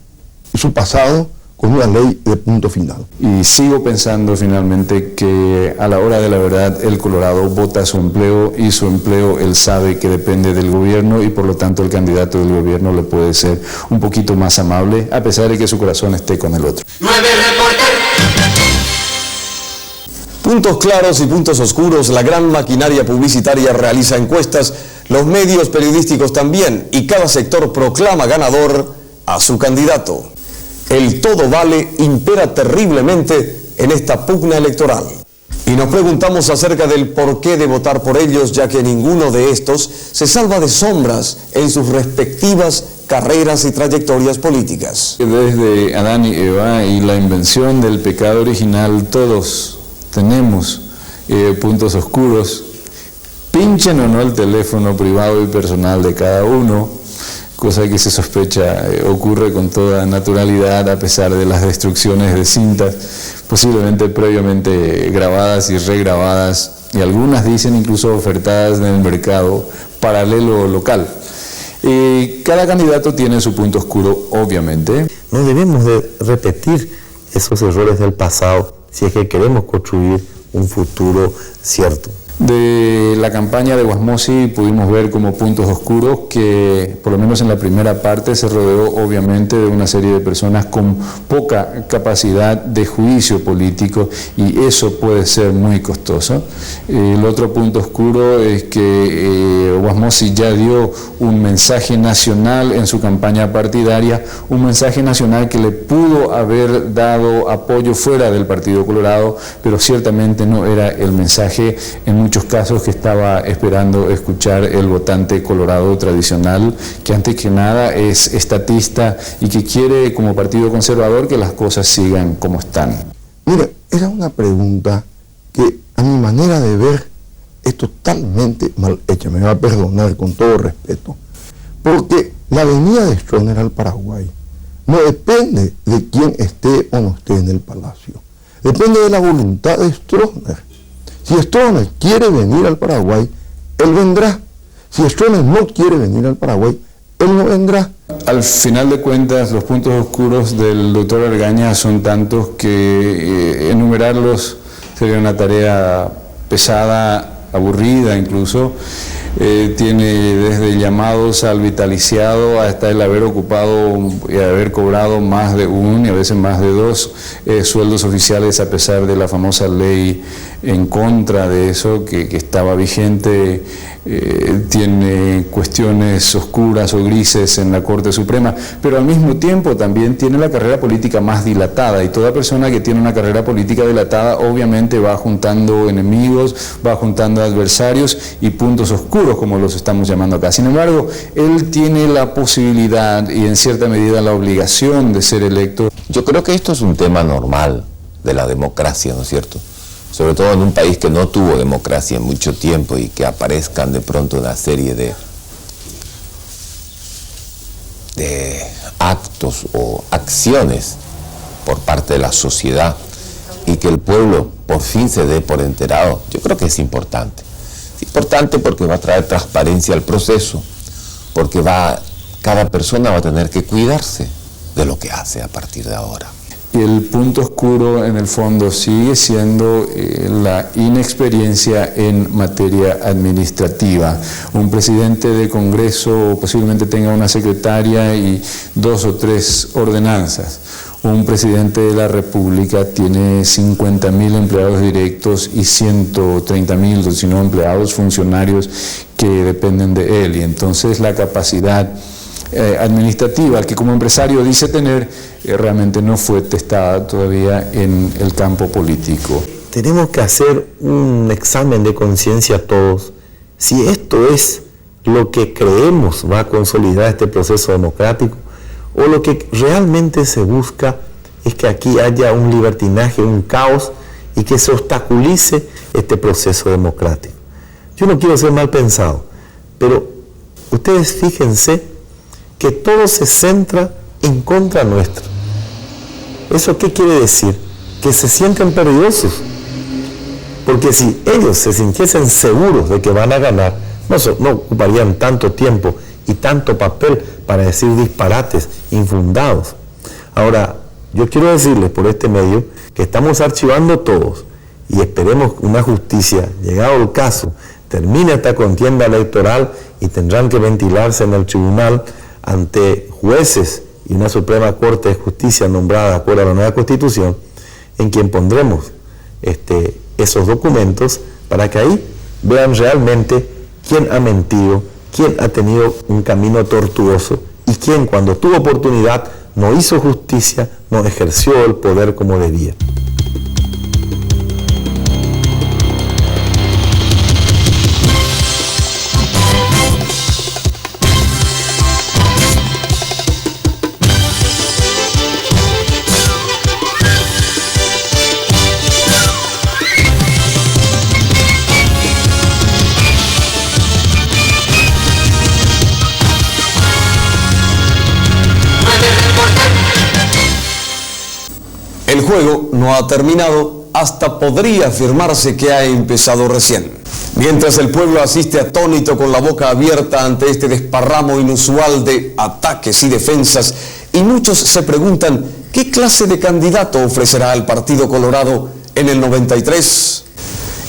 su pasado con una ley de punto final. Y sigo pensando finalmente que a la hora de la verdad el Colorado vota su empleo y su empleo él sabe que depende del gobierno y por lo tanto el candidato del gobierno le puede ser un poquito más amable a pesar de que su corazón esté con el otro. 9 reporteros. Puntos claros y puntos oscuros, la gran maquinaria publicitaria realiza encuestas, los medios periodísticos también, y cada sector proclama ganador a su candidato. El todo vale impera terriblemente en esta pugna electoral. Y nos preguntamos acerca del porqué de votar por ellos, ya que ninguno de estos se salva de sombras en sus respectivas carreras y trayectorias políticas. Desde Adán y Eva y la invención del pecado original, todos tenemos puntos oscuros, pinchen o no el teléfono privado y personal de cada uno, cosa que se sospecha ocurre con toda naturalidad a pesar de las destrucciones de cintas, posiblemente previamente grabadas y regrabadas, y algunas dicen incluso ofertadas en el mercado paralelo local. Cada candidato tiene su punto oscuro, obviamente. No debemos de repetir esos errores del pasado si es que queremos construir un futuro cierto. De la campaña de Guasmossi pudimos ver como puntos oscuros que, por lo menos en la primera parte, se rodeó obviamente de una serie de personas con poca capacidad de juicio político y eso puede ser muy costoso. El otro punto oscuro es que Guasmossi ya dio un mensaje nacional en su campaña partidaria, un mensaje nacional que le pudo haber dado apoyo fuera del Partido Colorado, pero ciertamente no era el mensaje en muchos casos que estaba esperando escuchar el votante colorado tradicional, que antes que nada es estatista y que quiere como partido conservador que las cosas sigan como están. Mira, era una pregunta que a mi manera de ver es totalmente mal hecha, me va a perdonar con todo respeto, porque la venida de Stroessner al Paraguay no depende de quién esté o no esté en el palacio, depende de la voluntad de Stroessner. Si Stroessner quiere venir al Paraguay, él vendrá. Si Stroessner no quiere venir al Paraguay, él no vendrá. Al final de cuentas, los puntos oscuros del doctor Argaña son tantos que enumerarlos sería una tarea pesada, aburrida incluso. Tiene desde llamados al vitaliciado hasta el haber ocupado y haber cobrado más de 1 y a veces más de 2 sueldos oficiales a pesar de la famosa ley en contra de eso que estaba vigente, tiene cuestiones oscuras o grises en la Corte Suprema, pero al mismo tiempo también tiene la carrera política más dilatada, y toda persona que tiene una carrera política dilatada obviamente va juntando enemigos, va juntando adversarios y puntos oscuros, como los estamos llamando acá. Sin embargo, él tiene la posibilidad y en cierta medida la obligación de ser electo. Yo creo que esto es un tema normal de la democracia, ¿no es cierto? Sobre todo en un país que no tuvo democracia en mucho tiempo y que aparezcan de pronto una serie de actos o acciones por parte de la sociedad y que el pueblo por fin se dé por enterado. Yo creo que es importante. Es importante porque va a traer transparencia al proceso, porque cada persona va a tener que cuidarse de lo que hace a partir de ahora. Y el punto oscuro en el fondo sigue siendo la inexperiencia en materia administrativa. Un presidente de Congreso posiblemente tenga una secretaria y 2 o 3 ordenanzas. Un presidente de la República tiene 50.000 empleados directos y 130.000, si no empleados, funcionarios que dependen de él. Y entonces la capacidad administrativa que como empresario dice tener realmente no fue testada todavía en el campo político. Tenemos que hacer un examen de conciencia todos, si esto es lo que creemos va a consolidar este proceso democrático, o lo que realmente se busca es que aquí haya un libertinaje, un caos, y que se obstaculice este proceso democrático. Yo no quiero ser mal pensado, pero ustedes fíjense que todo se centra en contra nuestra. ¿Eso qué quiere decir? Que se sienten peligrosos. Porque si ellos se sintiesen seguros de que van a ganar, no ocuparían tanto tiempo y tanto papel para decir disparates infundados. Ahora, yo quiero decirles por este medio que estamos archivando todos y esperemos una justicia, llegado el caso, termine esta contienda electoral y tendrán que ventilarse en el tribunal ante jueces y una Suprema Corte de Justicia nombrada de acuerdo a la nueva Constitución, en quien pondremos esos documentos para que ahí vean realmente quién ha mentido, quién ha tenido un camino tortuoso y quién cuando tuvo oportunidad no hizo justicia, no ejerció el poder como debía. El juego no ha terminado, hasta podría afirmarse que ha empezado recién. Mientras el pueblo asiste atónito con la boca abierta ante este desparramo inusual de ataques y defensas, y muchos se preguntan qué clase de candidato ofrecerá el Partido Colorado en el 93.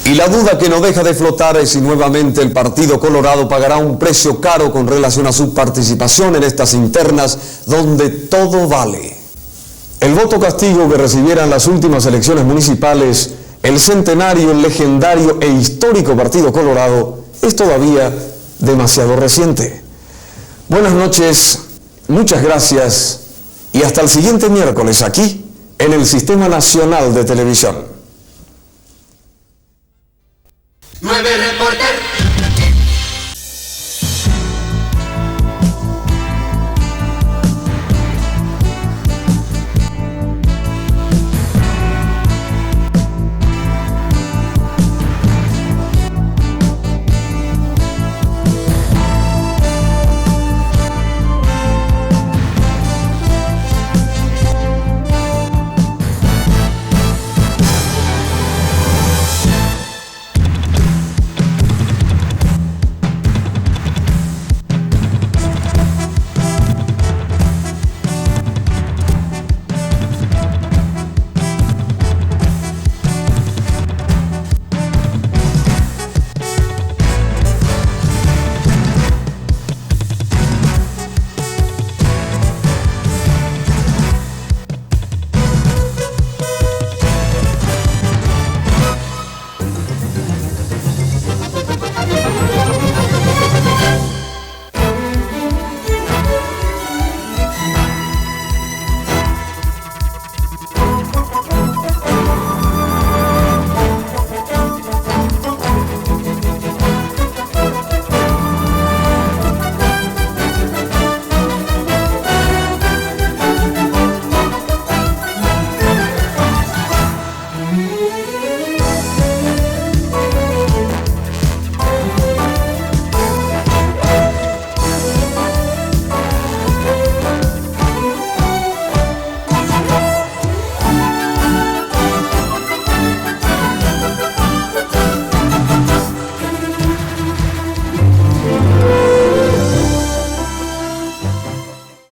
Y la duda que no deja de flotar es si nuevamente el Partido Colorado pagará un precio caro con relación a su participación en estas internas donde todo vale. El voto castigo que recibieran las últimas elecciones municipales, el centenario, el legendario e histórico Partido Colorado, es todavía demasiado reciente. Buenas noches, muchas gracias y hasta el siguiente miércoles aquí en el Sistema Nacional de Televisión. 9 Reporter.